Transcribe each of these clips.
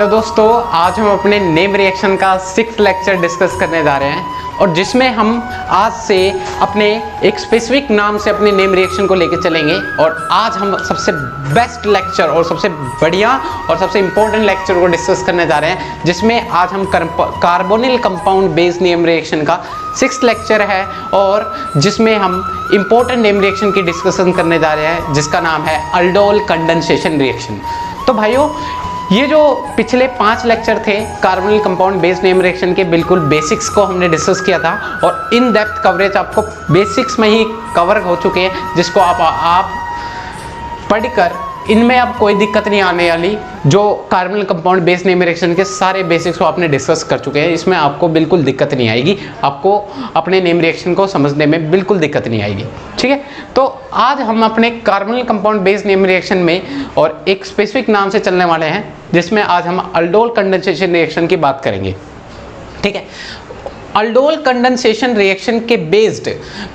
Hello दोस्तों, आज हम अपने नेम रिएक्शन का 6th लेक्चर डिस्कस करने जा रहे हैं और जिसमें हम आज से अपने एक स्पेसिफिक नाम से अपने नेम रिएक्शन को लेकर चलेंगे। और आज हम सबसे बेस्ट लेक्चर और सबसे बढ़िया और सबसे इम्पोर्टेंट लेक्चर को डिस्कस करने जा रहे हैं, जिसमें आज हम carbonyl compound based name reaction का 6th लेक्चर है और जिसमें हम इम्पोर्टेंट नेम रिएक्शन की डिस्कशन करने जा रहे हैं, जिसका नाम है अल्डोल कंडेंसेशन रिएक्शन। तो भाइयों, ये जो पिछले 5 लेक्चर थे carbonyl compound based name reaction के बिल्कुल बेसिक्स को हमने डिस्कस किया था और इन डेप्थ कवरेज आपको बेसिक्स में ही कवर हो चुके हैं, जिसको आप पढ़कर इनमें अब कोई दिक्कत नहीं आने वाली। जो carbonyl compound based name reaction के सारे बेसिक्स को आपने डिस्कस कर चुके हैं, इसमें आपको बिल्कुल दिक्कत नहीं आएगी, आपको अपने नेम रिएक्शन को समझने में बिल्कुल दिक्कत नहीं आएगी। ठीक है, तो आज हम अपने carbonyl compound based name reaction में और एक स्पेसिफिक नाम से चलने वाले हैं, जिसमें आज हम अल्डोल कंडेंसेशन रिएक्शन की बात करेंगे। ठीक है, अल्डोल कंडेंसेशन रिएक्शन के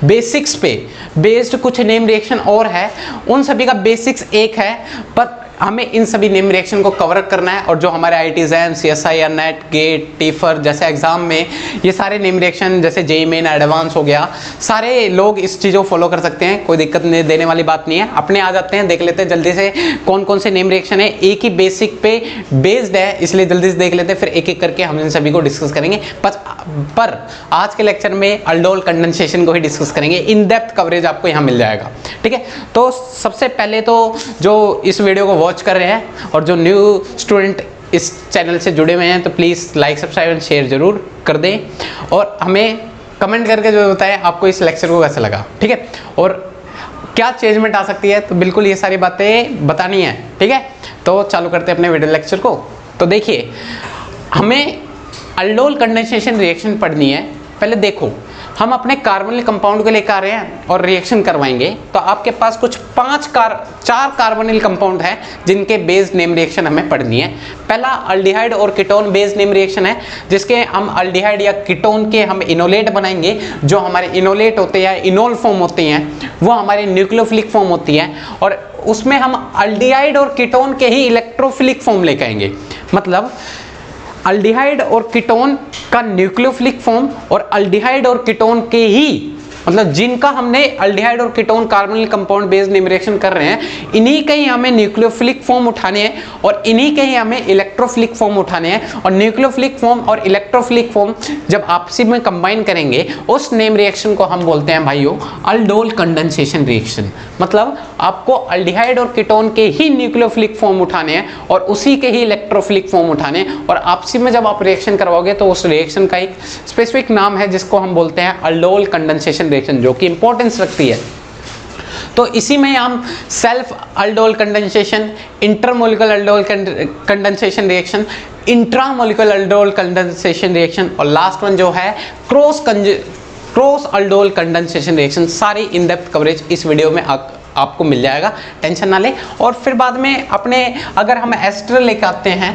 बेसिक्स पे बेस्ड कुछ नेम रिएक्शन और है, उन सभी का बेसिक्स एक है, पर हमें इन सभी नेम रिएक्शन को कवर करना है। और जो हमारे IIT-JAM, CSI या नेट गेट टीफर जैसे एग्जाम में ये सारे नेम रिएक्शन जैसे JEE मेन एडवांस हो गया, सारे लोग इस चीज़ को फॉलो कर सकते हैं, कोई दिक्कत नहीं देने वाली बात नहीं है। अपने आ जाते हैं, देख लेते हैं जल्दी से कौन कौन से नेम रिएक्शन है, एक ही बेसिक पे बेस्ड है, इसलिए जल्दी से देख लेते हैं, फिर एक एक करके हम इन सभी को डिस्कस करेंगे। पर आज के लेक्चर में अल्डोल कंडेंसेशन को ही डिस्कस करेंगे, इन डेप्थ कवरेज आपको यहाँ मिल जाएगा। ठीक है, तो सबसे पहले तो जो इस वीडियो को वॉच कर रहे हैं और जो न्यू स्टूडेंट इस चैनल से जुड़े हुए हैं, तो please like subscribe and share जरूर कर दें और हमें कमेंट करके जो बताएं आपको इस लेक्चर को कैसा लगा। ठीक है, और क्या चेंजमेंट आ सकती है, तो बिल्कुल ये सारी बातें बतानी है। ठीक है, तो चालू करते हैं अपने वीडियो लेक्चर को। तो देखिए, हमें अल्डोल कंडेंसेशन रिएक्शन पढ़नी है। पहले देखो, हम अपने कार्बोनिल कंपाउंड को लेकर आ रहे हैं और रिएक्शन करवाएंगे, तो आपके पास कुछ 4 कार्बोनिल कंपाउंड है जिनके बेस्ड नेम रिएक्शन हमें पढ़नी है। पहला अल्डिहाइड और कीटोन बेस्ड नेम रिएक्शन है, जिसके हम अल्डिहाइड या कीटोन के हम इनोलेट बनाएंगे। जो हमारे इनोलेट होते हैं, इनोल फॉर्म होती हैं, वो हमारे न्यूक्लियोफिलिक फॉर्म होती है और उसमें हम अल्डिहाइड और कीटोन के ही इलेक्ट्रोफिलिक फॉर्म लेकर आएंगे। मतलब अल्डिहाइड और कीटोन का न्यूक्लियोफिलिक फॉर्म और अल्डिहाइड और कीटोन के ही, मतलब जिनका हमने अल्डिहाइड और ketone carbonyl compound based name reaction कर रहे हैं, इन्हीं के ही हमें न्यूक्लियोफिलिक फॉर्म उठाने हैं और इन्हीं के ही हमें इलेक्ट्रोफिलिक फॉर्म उठाने हैं। और न्यूक्लियोफिलिक फॉर्म और इलेक्ट्रोफिलिक फॉर्म जब आपसी में कंबाइन करेंगे, उस नेम रिएक्शन को हम बोलते हैं भाइयों अल्डोल कंडेंसेशन रिएक्शन। मतलब आपको अल्डिहाइड और कीटोन के ही न्यूक्लियोफिलिक फॉर्म उठाने हैं और उसी के ही इलेक्ट्रोफिलिक फॉर्म उठाने हैं, और आपसी में जब आप रिएक्शन करवाओगे तो उस रिएक्शन का एक स्पेसिफिक नाम है, जिसको हम बोलते हैं अल्डोल कंडेंसेशन रिएक्शन, जो कि इंपॉर्टेंस रखती है। तो इसी में हम self aldol condensation, intermolecular aldol condensation reaction, intramolecular aldol condensation reaction और लास्ट वन जो है क्रॉस अल्डोल कंडेंसेशन रिएक्शन, सारी इन डेप्थ कवरेज इस वीडियो में आपको मिल जाएगा, टेंशन ना ले। और फिर बाद में अपने अगर हम एस्टर लेके आते हैं,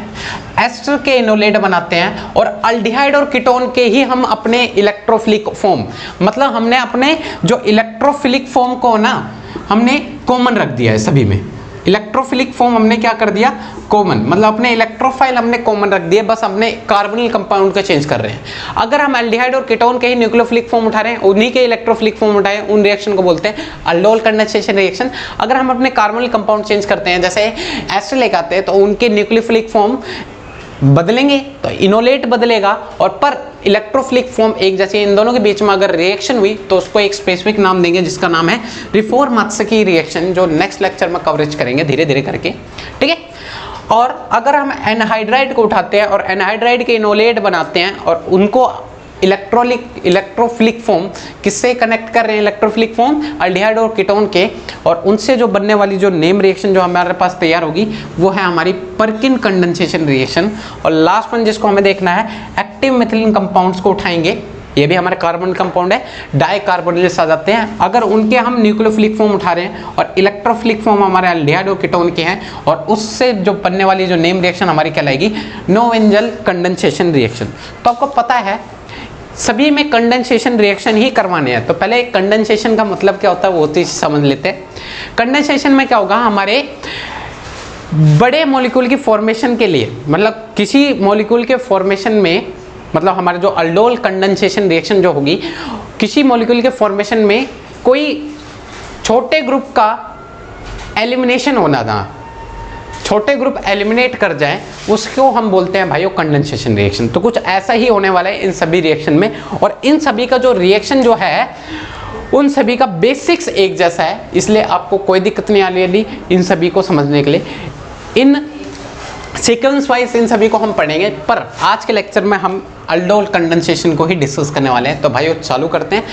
एस्टर के इनोलेट बनाते हैं और अल्डिहाइड और कीटोन के ही हम अपने इलेक्ट्रोफिलिक फॉर्म, मतलब हमने अपने जो इलेक्ट्रोफिलिक फॉर्म को ना हमने कॉमन रख दिया है सभी में। इलेक्ट्रोफिलिक फॉर्म हमने क्या कर दिया, कॉमन, मतलब अपने इलेक्ट्रोफाइल हमने कॉमन रख दिए, बस अपने कार्बोनिल कंपाउंड को चेंज कर रहे हैं। अगर हम एल्डिहाइड और कीटोन के ही न्यूक्लियोफिलिक फॉर्म उठा रहे हैं, उन्हीं के इलेक्ट्रोफिलिक फॉर्म उठाए, उन रिएक्शन को बोलते हैं अल्डोल कंडेंसेशन रिएक्शन। अगर हम अपने कार्बोनिल कंपाउंड चेंज करते हैं, जैसे एस्टर लेकर आते हैं, तो उनके न्यूक्लियोफिलिक फॉर्म बदलेंगे तो इनोलेट बदलेगा, और पर इलेक्ट्रोफिलिक फॉर्म एक जैसे, इन दोनों के बीच में अगर रिएक्शन हुई तो उसको एक स्पेसिफिक नाम देंगे, जिसका नाम है रिफोर्मात्सकी रिएक्शन, जो नेक्स्ट लेक्चर में कवरेज करेंगे धीरे धीरे करके। ठीक है, और अगर हम एनहाइड्राइड को उठाते हैं और एनहाइड्राइड के इनोलेट बनाते हैं और उनको इलेक्ट्रोफिलिक फॉर्म किससे कनेक्ट कर रहे हैं, इलेक्ट्रोफिलिक फॉर्म अल्डिहाइड और कीटोन के, और उनसे जो बनने वाली जो नेम रिएक्शन जो हमारे पास तैयार होगी, वो है हमारी पर्किन कंडेंसेशन रिएक्शन। और लास्ट वन जिसको हमें देखना है, एक्टिव मिथिलीन कंपाउंड्स को उठाएंगे, ये भी हमारे कार्बन कंपाउंड है, डाई कार्बोनिल्स आ जाते हैं। अगर उनके हम न्यूक्लियोफिलिक फॉर्म उठा रहे हैं और इलेक्ट्रोफिलिक फॉर्म हमारे अल्डिहाइड और कीटोन के हैं, और उससे जो बनने वाली जो नेम रिएक्शन हमारी कहलाएगी नोवेंजल कंडेंसेशन रिएक्शन। तो आपको पता है सभी में कंडेंसेशन रिएक्शन ही करवाने हैं, तो पहले कंडेंसेशन का मतलब क्या होता है वो चीज समझ लेते हैं। कंडेंसेशन में क्या होगा, हमारे बड़े मॉलिक्यूल की फॉर्मेशन के लिए, मतलब किसी मॉलिक्यूल के फॉर्मेशन में, मतलब हमारे जो अल्डोल कंडेंसेशन रिएक्शन जो होगी, किसी मॉलिक्यूल के फॉर्मेशन में कोई छोटे ग्रुप का एलिमिनेशन होना था, छोटे ग्रुप एलिमिनेट कर जाए, उसको हम बोलते हैं भाइयों कंडेंसेशन रिएक्शन। तो कुछ ऐसा ही होने वाला है इन सभी रिएक्शन में, और इन सभी का जो रिएक्शन जो है उन सभी का बेसिक्स एक जैसा है, इसलिए आपको कोई दिक्कत नहीं आने वाली इन सभी को समझने के लिए। इन सीक्वेंस वाइज इन सभी को हम पढ़ेंगे, पर आज के लेक्चर में हम अल्डोल कंडेंसेशन को ही डिस्कस करने वाले हैं। तो भाइयों चालू करते हैं।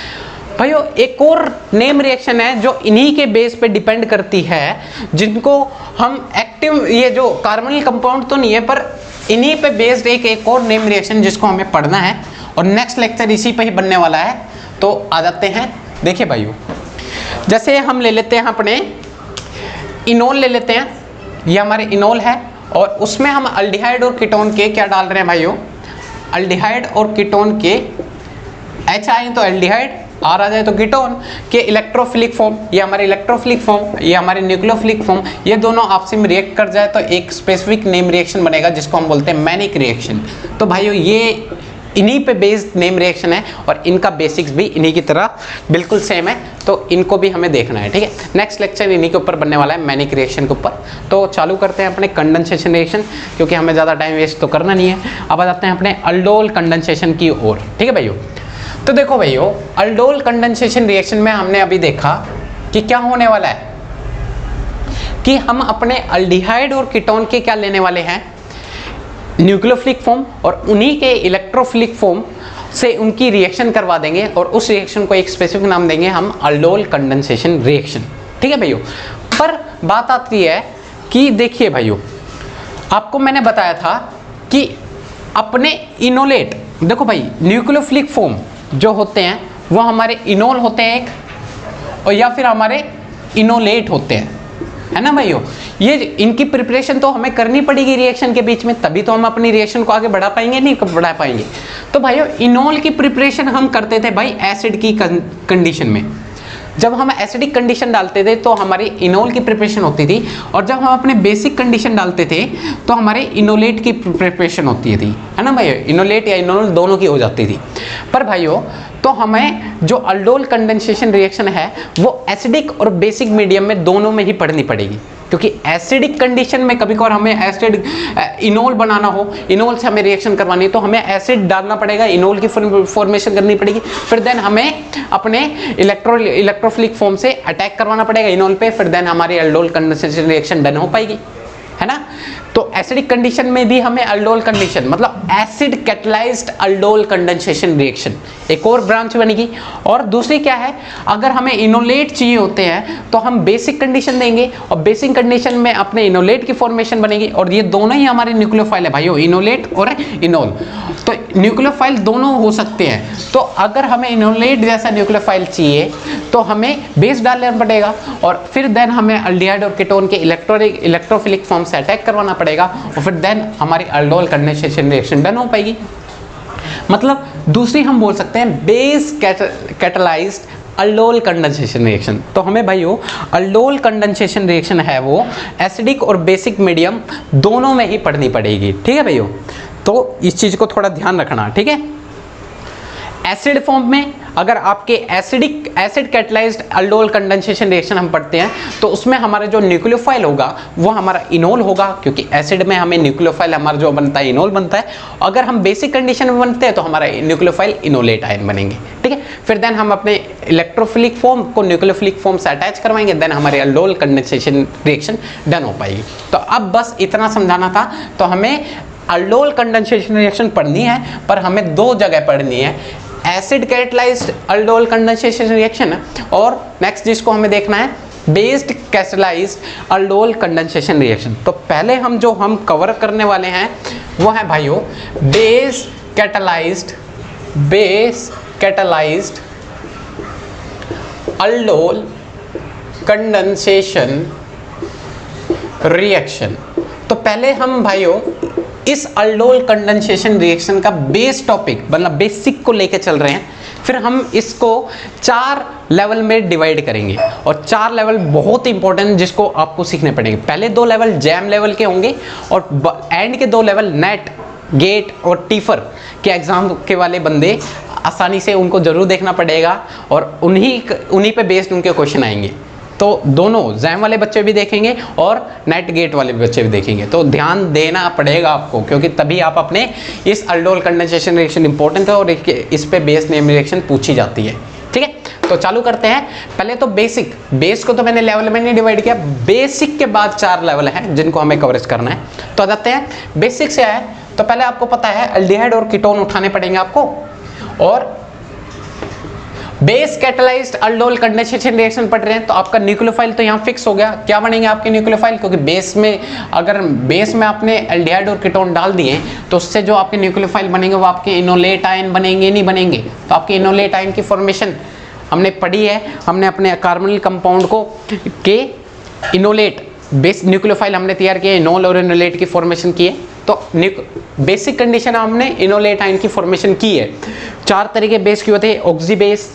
भाइयों एक और नेम रिएक्शन है जो इन्हीं के बेस पे डिपेंड करती है, जिनको हम एक्टिव, ये जो कार्बोनिल कंपाउंड तो नहीं है पर इन्हीं पे बेस्ड एक और नेम रिएक्शन जिसको हमें पढ़ना है, और नेक्स्ट लेक्चर इसी पे ही बनने वाला है। तो आ जाते हैं। देखिए भाइयों, जैसे हम ले लेते हैं अपने इनोल ले लेते हैं, ये हमारे इनोल है, और उसमें हम अल्डिहाइड और कीटोन के क्या डाल रहे हैं भाइयों, अल्डिहाइड और कीटोन के H आए तो एल्डिहाइड, R आ जाए तो कीटोन के इलेक्ट्रोफिलिक फॉर्म, ये हमारे इलेक्ट्रोफिलिक फॉर्म, ये हमारे न्यूक्लियोफिलिक फॉर्म, ये दोनों आपस में रिएक्ट कर जाए तो एक स्पेसिफिक नेम रिएक्शन बनेगा जिसको हम बोलते हैं मैनिक रिएक्शन। तो भाइयों ये इन्हीं पे बेस्ड नेम रिएक्शन है, और इनका बेसिक्स भी इन्हीं की तरह बिल्कुल सेम है, तो इनको भी हमें देखना है। ठीक है, नेक्स्ट लेक्चर इन्हीं के ऊपर बनने वाला है, मैनिक रिएक्शन के ऊपर। तो चालू करते हैं अपने कंडेंसेशन रिएक्शन, क्योंकि हमें ज़्यादा टाइम वेस्ट तो करना नहीं है। अब आ जाते हैं अपने अल्डोल कंडेंसेशन की ओर। ठीक है भाइयों, तो देखो भाइयों, अल्डोल कंडेंसेशन रिएक्शन में हमने अभी देखा कि क्या होने वाला है, कि हम अपने अल्डिहाइड और कीटोन के क्या लेने वाले हैं, न्यूक्लियोफिलिक फॉर्म, और उन्हीं के इलेक्ट्रोफिलिक फॉर्म से उनकी रिएक्शन करवा देंगे, और उस रिएक्शन को एक स्पेसिफिक नाम देंगे हम अल्डोल कंडेंसेशन रिएक्शन। ठीक है भाइयों, पर बात आती है कि देखिए भाइयों, आपको मैंने बताया था कि अपने इनोलेट, देखो भाई न्यूक्लियोफिलिक फॉर्म जो होते हैं वो हमारे इनोल होते हैं एक, और या फिर हमारे इनोलेट होते हैं, है ना भाइयों। ये इनकी प्रिपरेशन तो हमें करनी पड़ेगी रिएक्शन के बीच में, तभी तो हम अपनी रिएक्शन को आगे बढ़ा पाएंगे, नहीं बढ़ा पाएंगे। तो भाइयों इनोल की प्रिपरेशन हम करते थे भाई एसिड की कंडीशन में, जब हम एसिडिक कंडीशन डालते थे तो हमारी इनोल की प्रिपरेशन होती थी, और जब हम अपने बेसिक कंडीशन डालते थे तो हमारे इनोलेट की प्रिपरेशन होती थी, है ना भाइयों। इनोलेट या इनोल दोनों की हो जाती थी। पर भाइयों तो हमें जो अल्डोल कंडेंसेशन रिएक्शन है वो एसिडिक और बेसिक मीडियम में दोनों में ही पढ़नी पड़ेगी, क्योंकि एसिडिक कंडीशन में कभी कभार हमें एसिड इनोल बनाना हो, इनोल से हमें रिएक्शन करवानी है तो हमें एसिड डालना पड़ेगा, इनोल की फॉर्मेशन करनी पड़ेगी, फिर देन हमें अपने इलेक्ट्रोफिलिक फॉर्म से अटैक करवाना पड़ेगा इनोल पे, फिर देन हमारी अल्डोल कंडेंसेशन रिएक्शन डन हो पाएगी, है ना। तो एसिडिक कंडीशन में भी हमें अल्डोल कंडीशन, मतलब acid catalysed aldol condensation reaction एक और ब्रांच बनेगी। और दूसरी क्या है, अगर हमें इनोलेट चाहिए होते हैं तो हम बेसिक कंडीशन देंगे, और बेसिक कंडीशन में अपने इनोलेट की फॉर्मेशन बनेगी, और ये दोनों ही हमारे न्यूक्लियोफाइल है भाइयों, इनोलेट और इनोल। तो न्यूक्लियोफाइल दोनों हो सकते हैं, तो अगर हमें इनोलेट जैसा न्यूक्लियोफाइल चाहिए तो हमें बेस डालना पड़ेगा, और फिर देन हमें अल्डिहाइड और कीटोन के इलेक्ट्रोफिलिक फॉर्म से अटैक करवाना पड़ेगा, और फिर देन हमारी अल्डोल कंडेंसेशन रिएक्शन डन हो पाएगी। मतलब दूसरी हम बोल सकते हैं base catalysed aldol condensation reaction. तो हमें भाइयों अल्डोल कंडेंसेशन रिएक्शन है वो एसिडिक और बेसिक मीडियम दोनों में ही पढ़नी पड़ेगी। ठीक है भाइयों, तो इस चीज को थोड़ा ध्यान रखना। ठीक है, एसिड फॉर्म में अगर आपके acid catalysed aldol condensation reaction हम पढ़ते हैं तो उसमें हमारा जो न्यूक्लियोफाइल होगा वो हमारा इनोल होगा, क्योंकि एसिड में हमें न्यूक्लियोफाइल हमारा जो बनता है इनोल बनता है। अगर हम बेसिक कंडीशन में बनते हैं तो हमारा न्यूक्लियोफाइल इनोलेट आयन बनेंगे। ठीक है, फिर देन हम अपने इलेक्ट्रोफिलिक फॉर्म को न्यूक्लियोफिलिक फॉर्म से अटैच करवाएंगे, देन हमारे अल्डोल कंडेंसेशन रिएक्शन डन हो पाएगी। तो अब बस इतना समझाना था। तो हमें अल्डोल कंडेंसेशन रिएक्शन पढ़नी है, पर हमें दो जगह पढ़नी है, acid catalysed aldol condensation reaction, और नेक्स्ट जिसको हमें देखना है based catalysed aldol condensation reaction. तो पहले हम जो कवर करने वाले हैं वो है भाइयों base catalysed aldol condensation reaction. तो पहले हम भाइयों इस अल्डोल कंडेंसेशन रिएक्शन का बेस टॉपिक मतलब बेसिक को लेकर चल रहे हैं, फिर हम इसको 4 लेवल में डिवाइड करेंगे और 4 लेवल बहुत इंपॉर्टेंट जिसको आपको सीखने पड़ेंगे। पहले 2 लेवल जैम लेवल के होंगे और एंड के 2 लेवल नेट, गेट और टीफर के एग्जाम के वाले बंदे आसानी से उनको जरूर देखना पड़ेगा और उन्हीं पे बेस्ड उनके क्वेश्चन आएंगे। तो दोनों जैम वाले बच्चे भी देखेंगे और नेट गेट वाले बच्चे भी देखेंगे, तो ध्यान देना पड़ेगा आपको, क्योंकि तभी आप अपने इस अल्डोल कंडेंसेशन रिएक्शन इंपॉर्टेंट है और इस पे बेस नेम रिएक्शन पूछी जाती है। ठीक है, तो चालू करते हैं। पहले तो बेस को तो मैंने लेवल में नहीं डिवाइड किया, बेसिक के बाद 4 लेवल हैं जिनको हमें कवरेज करना है। तो आते हैं बेसिक से है, तो पहले आपको पता है अल्डिहाइड और कीटोन उठाने पड़ेंगे आपको, और base catalysed aldol condensation reaction पढ़ रहे हैं तो आपका न्यूक्लियोफाइल तो यहाँ फिक्स हो गया। क्या बनेंगे आपके न्यूक्लियोफाइल, क्योंकि बेस में अगर बेस में आपने एल्डिहाइड और कीटोन डाल दिए तो उससे जो आपके न्यूक्लियोफाइल बनेंगे वो आपके इनोलेट आयन बनेंगे, नहीं बनेंगे। तो आपके इनोलेट आयन की फॉर्मेशन हमने पढ़ी है, हमने अपने कार्बोनिल कंपाउंड को के इनोलेट बेस न्यूक्लियोफाइल हमने तैयार किया, इनोल और इनोलेट की फॉर्मेशन की है। तो बेसिक कंडीशन हमने इनोलेट आयन की फॉर्मेशन की है। 4 तरह के बेस क्यों होते हैं, ऑक्सी बेस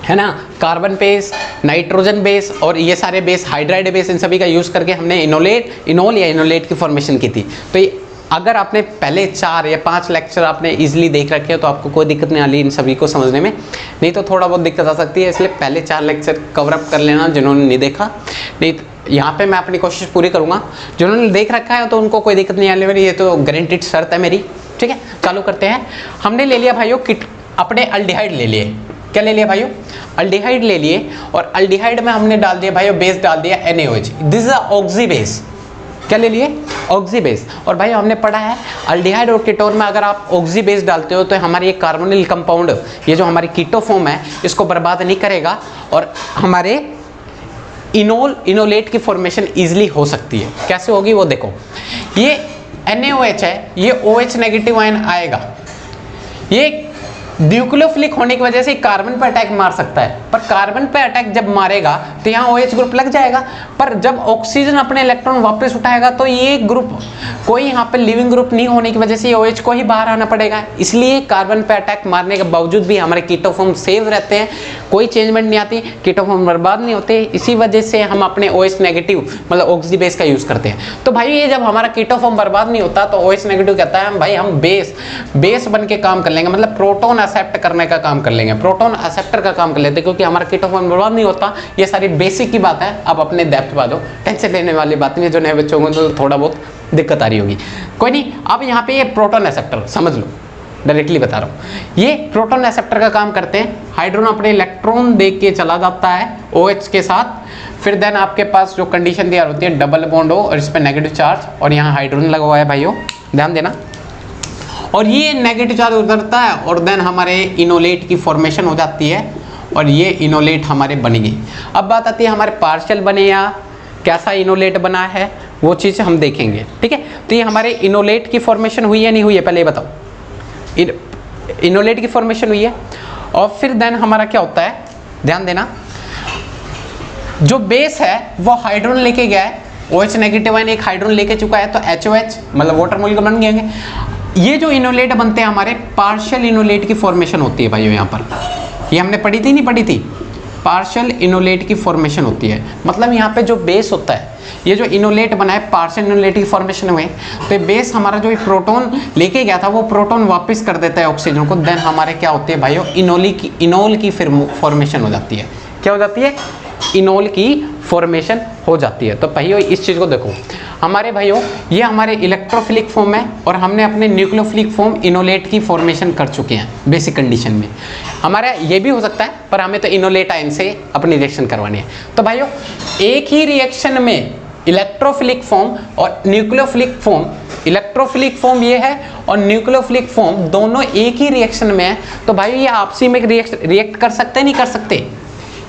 है ना, कार्बन बेस, नाइट्रोजन बेस और ये सारे बेस, हाइड्राइड बेस, इन सभी का यूज करके हमने इनोल या इनोलेट की फॉर्मेशन की थी। तो ये अगर आपने पहले 4 या 5 लेक्चर आपने इजीली देख रखे हो तो आपको कोई दिक्कत नहीं आ रही इन सभी को समझने में, नहीं तो थोड़ा बहुत दिक्कत आ सकती है, इसलिए पहले 4 लेक्चर कवर अप कर लेना जिन्होंने नहीं देखा। नहीं तो यहाँ पे मैं अपनी कोशिश पूरी करूँगा, जिन्होंने देख रखा है तो उनको कोई दिक्कत नहीं आने वाली, ये तो गारंटीड शर्त है मेरी। ठीक है, चालू करते हैं। हमने ले लिया भाइयों अपने अल्डिहाइड ले लिए, क्या ले लिया भाइयों, अल्डिहाइड ले लिए, और अल्डिहाइड में हमने डाल दिया भाइयों बेस डाल दिया NaOH, this is oxy base. क्या ले लिए, ऑक्सी बेस। और भाई हमने पढ़ा है अल्डिहाइड और कीटोन में अगर आप ऑक्सी बेस डालते हो तो हमारी ये कार्बोनिल कंपाउंड, ये जो हमारी कीटोफॉर्म है इसको बर्बाद नहीं करेगा और हमारे इनोलेट की फॉर्मेशन इजीली हो सकती है। कैसे होगी वो देखो, ये NaOH है, ये OH नेगेटिव आयन आएगा, ये न्यूक्लियोफिलिक होने की वजह से कार्बन पर अटैक मार सकता है, पर कार्बन पे अटैक जब मारेगा तो यहाँ OH ग्रुप लग जाएगा, पर जब ऑक्सीजन अपने इलेक्ट्रॉन वापस उठाएगा तो ये ग्रुप कोई यहाँ पे लिविंग ग्रुप नहीं होने की वजह से ये OH को ही बाहर आना पड़ेगा। इसलिए कार्बन पे अटैक मारने के बावजूद भी हमारे कीटोफॉर्म सेव रहते हैं, कोई चेंजमेंट नहीं आती, कीटोफॉर्म बर्बाद नहीं होते। इसी वजह से हम अपने OH नेगेटिव मतलब ऑक्सी बेस का यूज करते हैं। तो भाई ये जब हमारा कीटोफॉर्म बर्बाद नहीं होता तो OH नेगेटिव कहता है भाई हम बेस बन के काम कर लेंगे, मतलब प्रोटोन एक्सेप्ट करने का काम कर लेंगे, प्रोटोन एक्सेप्टर का काम कर लेते हैं, क्योंकि हमारा कीटोफॉर्म बर्बाद नहीं होता। ये सारी बेसिक की बात है, अब अपने डेप्थ पा दो, टेंशन लेने वाली बात नहीं है। जो नए बच्चों को तो थोड़ा बहुत दिक्कत आ रही होगी, कोई नहीं। अब यहाँ पे ये प्रोटोन एक्सेप्टर समझ लो, डायरेक्टली बता रहा हूँ, ये प्रोटोन एक्सेप्टर का काम करते हैं। हाइड्रोजन अपने इलेक्ट्रॉन दे के चला जाता है OH के साथ, फिर देन आपके पास जो कंडीशन तैयार होती है डबल बॉन्ड हो और इस पर नेगेटिव चार्ज, और यहाँ हाइड्रोजन लगा हुआ है भाइयों, ध्यान देना, और ये नेगेटिव चार्ज उतरता है और देन हमारे इनोलेट की फॉर्मेशन हो जाती है और ये इनोलेट हमारे बन गई। अब बात आती है हमारे पार्शियल बने या कैसा इनोलेट बना है, वो चीज़ हम देखेंगे। ठीक है, तो ये हमारे इनोलेट की फॉर्मेशन हुई है नहीं हुई है, पहले ये बताओ। इनोलेट की फॉर्मेशन हुई है और फिर देन हमारा क्या होता है, ध्यान देना, जो बेस है वो हाइड्रोजन लेके गया है, OH नेगेटिव आयन एक हाइड्रोजन लेके चुका है तो HOH मतलब वाटर मॉलिक्यूल बन गए। ये जो इनोलेट बनते हैं हमारे पार्शियल इनोलेट की फॉर्मेशन होती है भाइयों, यहाँ पर ये हमने पढ़ी थी नहीं पढ़ी थी, पार्शियल इनोलेट की फॉर्मेशन होती है। मतलब यहाँ पे जो बेस होता है, ये जो इनोलेट बना है पार्शियल इनोलेट की फॉर्मेशन में, तो बेस हमारा जो प्रोटॉन लेके गया था वो प्रोटॉन वापस कर देता है ऑक्सीजन को, देन हमारे क्या होते हैं भाइयों, इनोल की फिर फॉर्मेशन हो जाती है। क्या हो जाती है, इनोल की फॉर्मेशन हो जाती है। तो भाइयों इस चीज़ को देखो, हमारे भाइयों ये हमारे इलेक्ट्रोफिलिक फॉर्म है और हमने अपने न्यूक्लियोफिलिक फॉर्म इनोलेट की फॉर्मेशन कर चुके हैं बेसिक कंडीशन में। हमारा ये भी हो सकता है पर हमें तो इनोलेट आयन से अपनी रिएक्शन करवानी है। तो भाइयों एक ही रिएक्शन में इलेक्ट्रोफिलिक फॉर्म और न्यूक्लियोफिलिक फॉर्म, इलेक्ट्रोफिलिक फॉर्म ये है और न्यूक्लियोफिलिक फॉर्म दोनों एक ही रिएक्शन में है, तो भाई ये आपसी में रिएक्ट कर सकते नहीं कर सकते,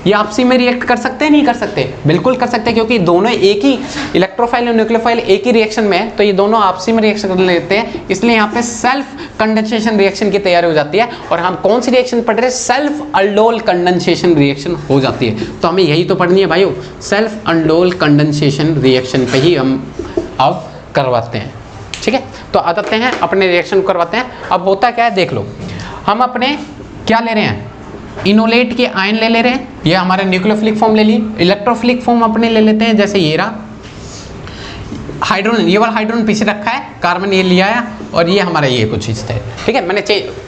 ये आपसी में रिएक्ट कर सकते हैं नहीं कर सकते, बिल्कुल कर सकते हैं, क्योंकि दोनों एक ही इलेक्ट्रोफाइल और न्यूक्लियोफाइल एक ही रिएक्शन में है, तो ये दोनों आपसी में रिएक्शन कर लेते हैं। इसलिए यहाँ पे सेल्फ कंडेंसेशन रिएक्शन की तैयारी हो जाती है। और हम कौन सी रिएक्शन पढ़ रहे हैं, सेल्फ अल्डोल कंडेंसेशन रिएक्शन हो जाती है। तो हमें यही तो पढ़नी है भाइयों, सेल्फ अल्डोल कंडेंसेशन रिएक्शन पे ही हम अब करवाते हैं। ठीक है, तो आते हैं अपने रिएक्शन करवाते हैं। अब होता क्या है देख लो, हम अपने क्या ले रहे हैं, इनोलेट के आयन ले रहे हैं, ये हमारे न्यूक्लियोफिलिक फॉर्म ले ली। इलेक्ट्रोफिलिक फॉर्म अपने ले लेते हैं, जैसे ये रहा हाइड्रोजन, ये वाला हाइड्रोजन पीछे रखा है, कार्बन ये लिया है और ये हमारा ये कुछ चीज़ है, ठीक है, मैंने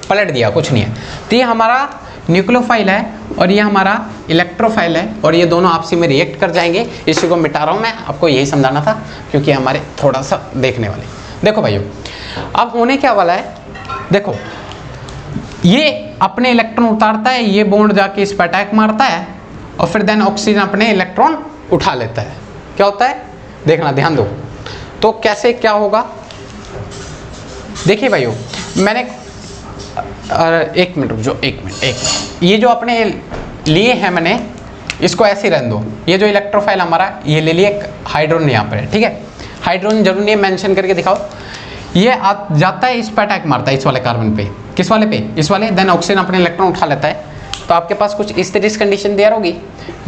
पलट दिया, कुछ नहीं है। तो ये हमारा न्यूक्लियोफाइल है और ये हमारा इलेक्ट्रोफाइल है और ये दोनों आपसी में रिएक्ट कर जाएंगे। इसी को मिटा रहा हूँ मैं, आपको यही समझाना था क्योंकि हमारे थोड़ा सा देखने वाले। देखो भाइयों, अब होने क्या वाला है, देखो ये अपने इलेक्ट्रॉन उतारता है, ये बॉन्ड जाके इस पर अटैक मारता है और फिर देन ऑक्सीजन अपने इलेक्ट्रॉन उठा लेता है। क्या होता है देखना, ध्यान दो। तो कैसे क्या होगा, देखिए भाइयों, मैंने एक मिनट रुक जाओ, एक मिनट, ये जो अपने लिए हैं मैंने इसको ऐसे रहने दो। ये जो इलेक्ट्रोफाइल हमारा ये ले लिए, हाइड्रोजन यहाँ पर है, ठीक है, हाइड्रोजन जरूर नहीं मेंशन करके दिखाओ। ये जाता है, इस पर अटैक मारता है, इस वाले कार्बन पे, किस वाले पे, इस वाले, देन ऑक्सीजन अपने इलेक्ट्रॉन उठा लेता है। तो आपके पास कुछ इस तरह की कंडीशन तैयार होगी,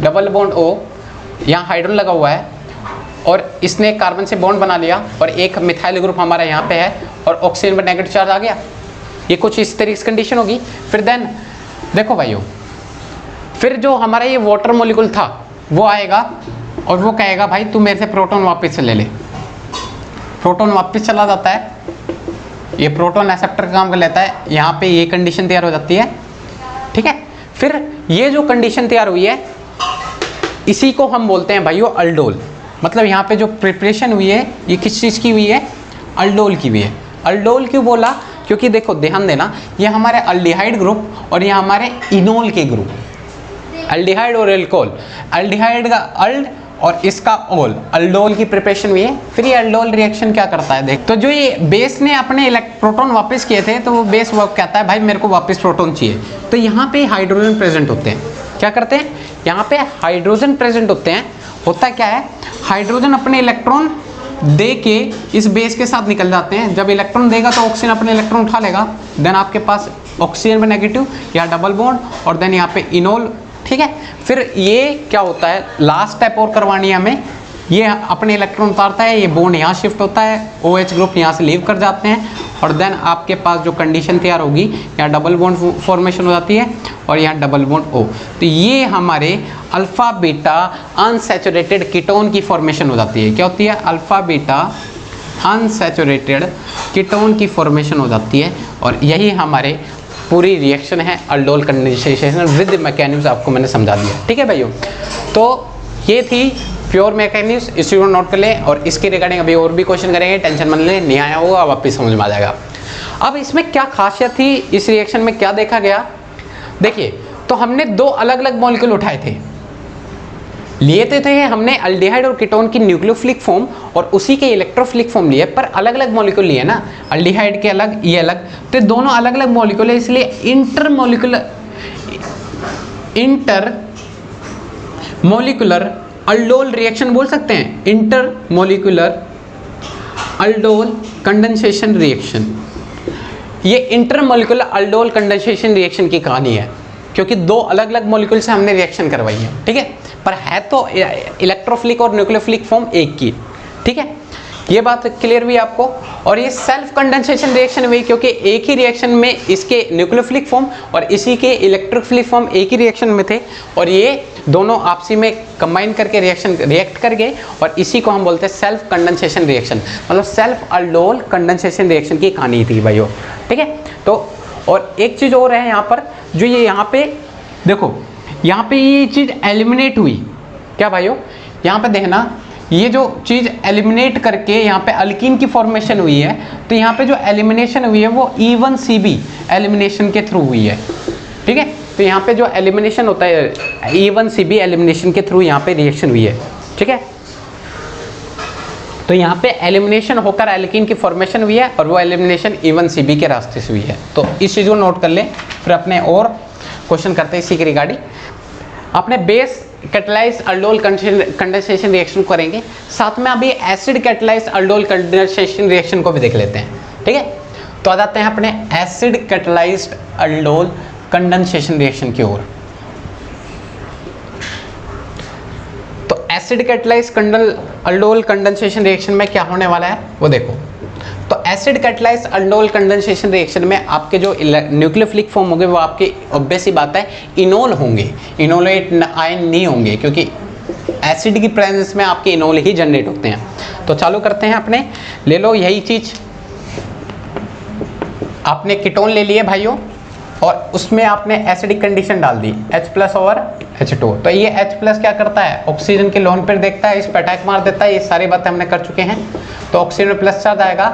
डबल बॉन्ड O, यहाँ हाइड्रोजन लगा हुआ है और इसने कार्बन से बॉन्ड बना लिया और एक मिथाइल ग्रुप हमारा यहाँ पे है और ऑक्सीजन पर नेगेटिव चार्ज आ गया। ये कुछ इस तरीके की कंडीशन होगी। फिर देन देखो भाइयों, फिर जो हमारा ये वाटर मॉलिक्यूल था वो आएगा और वो कहेगा भाई तू मेरे से प्रोटॉन वापस से ले ले। प्रोटॉन वापस चला जाता है, ये प्रोटॉन एक्सेप्टर का काम कर लेता है, यहाँ पे ये कंडीशन तैयार हो जाती है, ठीक है। फिर ये जो कंडीशन तैयार हुई है इसी को हम बोलते हैं भाइयों अल्डोल। मतलब यहाँ पे जो प्रिपरेशन हुई है ये किस चीज़ की हुई है, अल्डोल की हुई है। अल्डोल क्यों बोला, क्योंकि देखो ध्यान देना, ये हमारे अल्डिहाइड ग्रुप और ये हमारे इनोल के ग्रुप, अल्डिहाइड और एल्कोहल, अल्डिहाइड का अल्ड और इसका ओल, अल्डोल की प्रिपरेशन हुई है। फिर ये अल्डोल रिएक्शन क्या करता है देख, तो जो ये बेस ने अपने प्रोटॉन वापस किए थे तो वो बेस वो कहता है भाई मेरे को वापस प्रोटॉन चाहिए। तो यहाँ पे हाइड्रोजन प्रेजेंट होते हैं, क्या करते हैं, यहाँ पे हाइड्रोजन प्रेजेंट होते हैं। होता क्या है, हाइड्रोजन अपने इलेक्ट्रॉन दे के इस बेस के साथ निकल जाते हैं। जब इलेक्ट्रॉन देगा तो ऑक्सीजन अपने इलेक्ट्रॉन उठा लेगा, देन आपके पास ऑक्सीजन में नेगेटिव या डबल बॉन्ड और देन यहाँ पे इनोल, ठीक है। फिर ये क्या होता है, लास्ट स्टेप और करवानी है हमें, ये अपने इलेक्ट्रॉन उतारता है, ये बॉन्ड यहाँ शिफ्ट होता है, OH ग्रुप यहाँ से लीव कर जाते हैं और देन आपके पास जो कंडीशन तैयार होगी यहाँ डबल बॉन्ड फॉर्मेशन हो जाती है और यहाँ डबल बॉन्ड O। तो ये हमारे अल्फा बीटा अनसैचुरेटेड कीटोन की फॉर्मेशन हो जाती है। क्या होती है, अल्फा बीटा अनसैचुरेटेड कीटोन की फॉर्मेशन हो जाती है और यही हमारे पूरी रिएक्शन है अल्डोल कंडेंसेशन विद मैकेनिज्म, आपको मैंने समझा दिया, ठीक है भाइयों। तो ये थी प्योर मैकेनिज्म, इसी को नोट कर लें और इसके रिगार्डिंग अभी और भी क्वेश्चन करेंगे, टेंशन मत लें, नहीं आया होगा वापस समझ में आ जाएगा। अब इसमें क्या खासियत थी, इस रिएक्शन में क्या देखा गया, देखिए तो हमने दो अलग अलग मॉलिक्यूल उठाए थे, लिए थे हमने अल्डिहाइड और कीटोन की न्यूक्लियोफिलिक फॉर्म और उसी के इलेक्ट्रोफिलिक फॉर्म लिए, पर अलग अलग मॉलिक्यूल लिए ना, अल्डिहाइड के अलग ये अलग, तो दोनों अलग अलग मॉलिक्यूल है, इसलिए इंटर मॉलिक्यूलर अल्डोल रिएक्शन बोल सकते हैं, intermolecular aldol condensation reaction. ये intermolecular aldol condensation reaction की कहानी है, क्योंकि दो अलग अलग मॉलिक्यूल से हमने रिएक्शन करवाई है, ठीक है, पर है तो इलेक्ट्रोफिलिक और न्यूक्लियोफिलिक फॉर्म एक की, ठीक है, ये बात क्लियर हुई आपको। और ये सेल्फ कंडेंसेशन रिएक्शन हुई क्योंकि एक ही रिएक्शन में इसके न्यूक्लियोफिलिक फॉर्म और इसी के इलेक्ट्रोफिलिक फॉर्म एक ही रिएक्शन में थे और ये दोनों आपसी में कंबाइन करके रिएक्ट कर गए और इसी को हम बोलते हैं सेल्फ कंडेंसेशन रिएक्शन, मतलब सेल्फ अल्डोल कंडेंसेशन रिएक्शन की कहानी थी भाइयों, ठीक है। तो और एक चीज़ और है यहाँ पर, जो ये यहाँ पे देखो, यहाँ पे ये चीज़ एलिमिनेट हुई, क्या भाइयों, यहाँ पे देखना, ये जो चीज़ एलिमिनेट करके यहाँ पे अल्कीन की फॉर्मेशन हुई है, तो यहाँ पे जो एलिमिनेशन हुई है वो E1CB एलिमिनेशन के थ्रू हुई है, ठीक है। तो यहाँ पे जो एलिमिनेशन होता है E1CB एलिमिनेशन के थ्रू यहाँ पे रिएक्शन हुई है, ठीक है। तो यहाँ पे एलिमिनेशन होकर एल्कीन की फॉर्मेशन हुई है और वो एलिमिनेशन E1CB के रास्ते से हुई है। तो इस चीज़ को नोट कर लें, फिर अपने और क्वेश्चन करते हैं इसी के रिगार्डिंग। अपने base catalysed aldol condensation reaction करेंगे, साथ में अभी acid catalysed aldol condensation reaction को भी देख लेते हैं, ठीक है। तो आ जाते हैं अपने acid catalysed aldol condensation reaction की ओर। तो acid catalysed aldol condensation reaction में क्या होने वाला है वो देखो, तो acid catalysed aldol condensation reaction में आपके जो न्यूक्लियोफिलिक फॉर्म होंगे वो आपके ऑब्वियस सी बात है इनोल होंगे, इनोलेट आयन नहीं होंगे, क्योंकि एसिड की प्रेजेंस में आपके इनोल ही जनरेट होते हैं। तो चालू करते हैं अपने, ले लो यही चीज, आपने कीटोन ले लिए भाइयों और उसमें आपने एसिडिक कंडीशन डाल दी H+ और H2। तो ये H+ क्या करता है, ऑक्सीजन के लोन पेयर देखता है, इस पर अटैक मार देता है, ये सारी बातें हमने कर चुके हैं। तो ऑक्सीजन में प्लस चार्ज आएगा,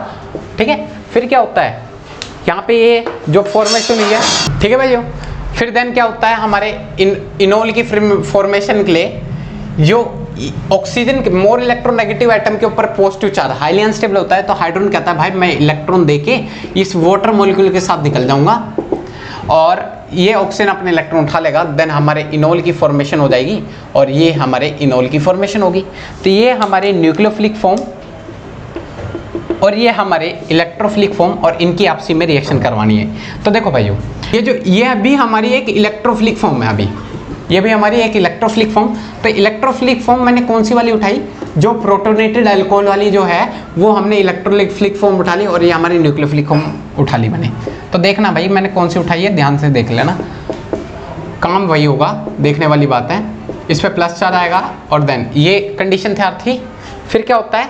ठीक है। फिर क्या होता है, यहाँ पे ये जो फॉर्मेशन हुई है, ठीक है भाइयों। फिर देन क्या होता है, हमारे इनोल की फॉर्मेशन के लिए जो ऑक्सीजन के मोर इलेक्ट्रोनेगेटिव एटम के ऊपर पॉजिटिव चार्ज हाईली अनस्टेबल होता है, तो हाइड्रोजन कहता है भाई मैं इलेक्ट्रॉन देके इस वाटर मॉलिक्यूल के साथ निकल जाऊंगा और ये ऑक्सीजन अपने इलेक्ट्रॉन उठा लेगा, देन हमारे इनोल की फॉर्मेशन हो जाएगी और ये हमारे इनोल की फॉर्मेशन होगी। तो ये हमारे न्यूक्लियोफिलिक फॉर्म और ये हमारे इलेक्ट्रोफिलिक फॉर्म, और इनकी आपसी में रिएक्शन करवानी है। तो देखो भाइयों, ये अभी हमारी एक इलेक्ट्रोफिलिक फॉर्म है, अभी ये भी हमारी एक इलेक्ट्रोफिलिक फॉर्म। तो इलेक्ट्रोफिलिक फॉर्म मैंने कौन सी वाली उठाई, जो प्रोटोनेटेड अल्कोहल वाली जो है वो हमने इलेक्ट्रोफिलिक फॉर्म उठा ली, और ये हमारी न्यूक्लियोफिलिक फॉर्म उठा ली मैंने। तो देखना भाई मैंने कौन सी उठाई है, ध्यान से देख लेना, काम वही होगा, देखने वाली बात है। इस पर प्लस चार्ज आएगा और देन ये कंडीशन तैयार थी। फिर क्या होता है,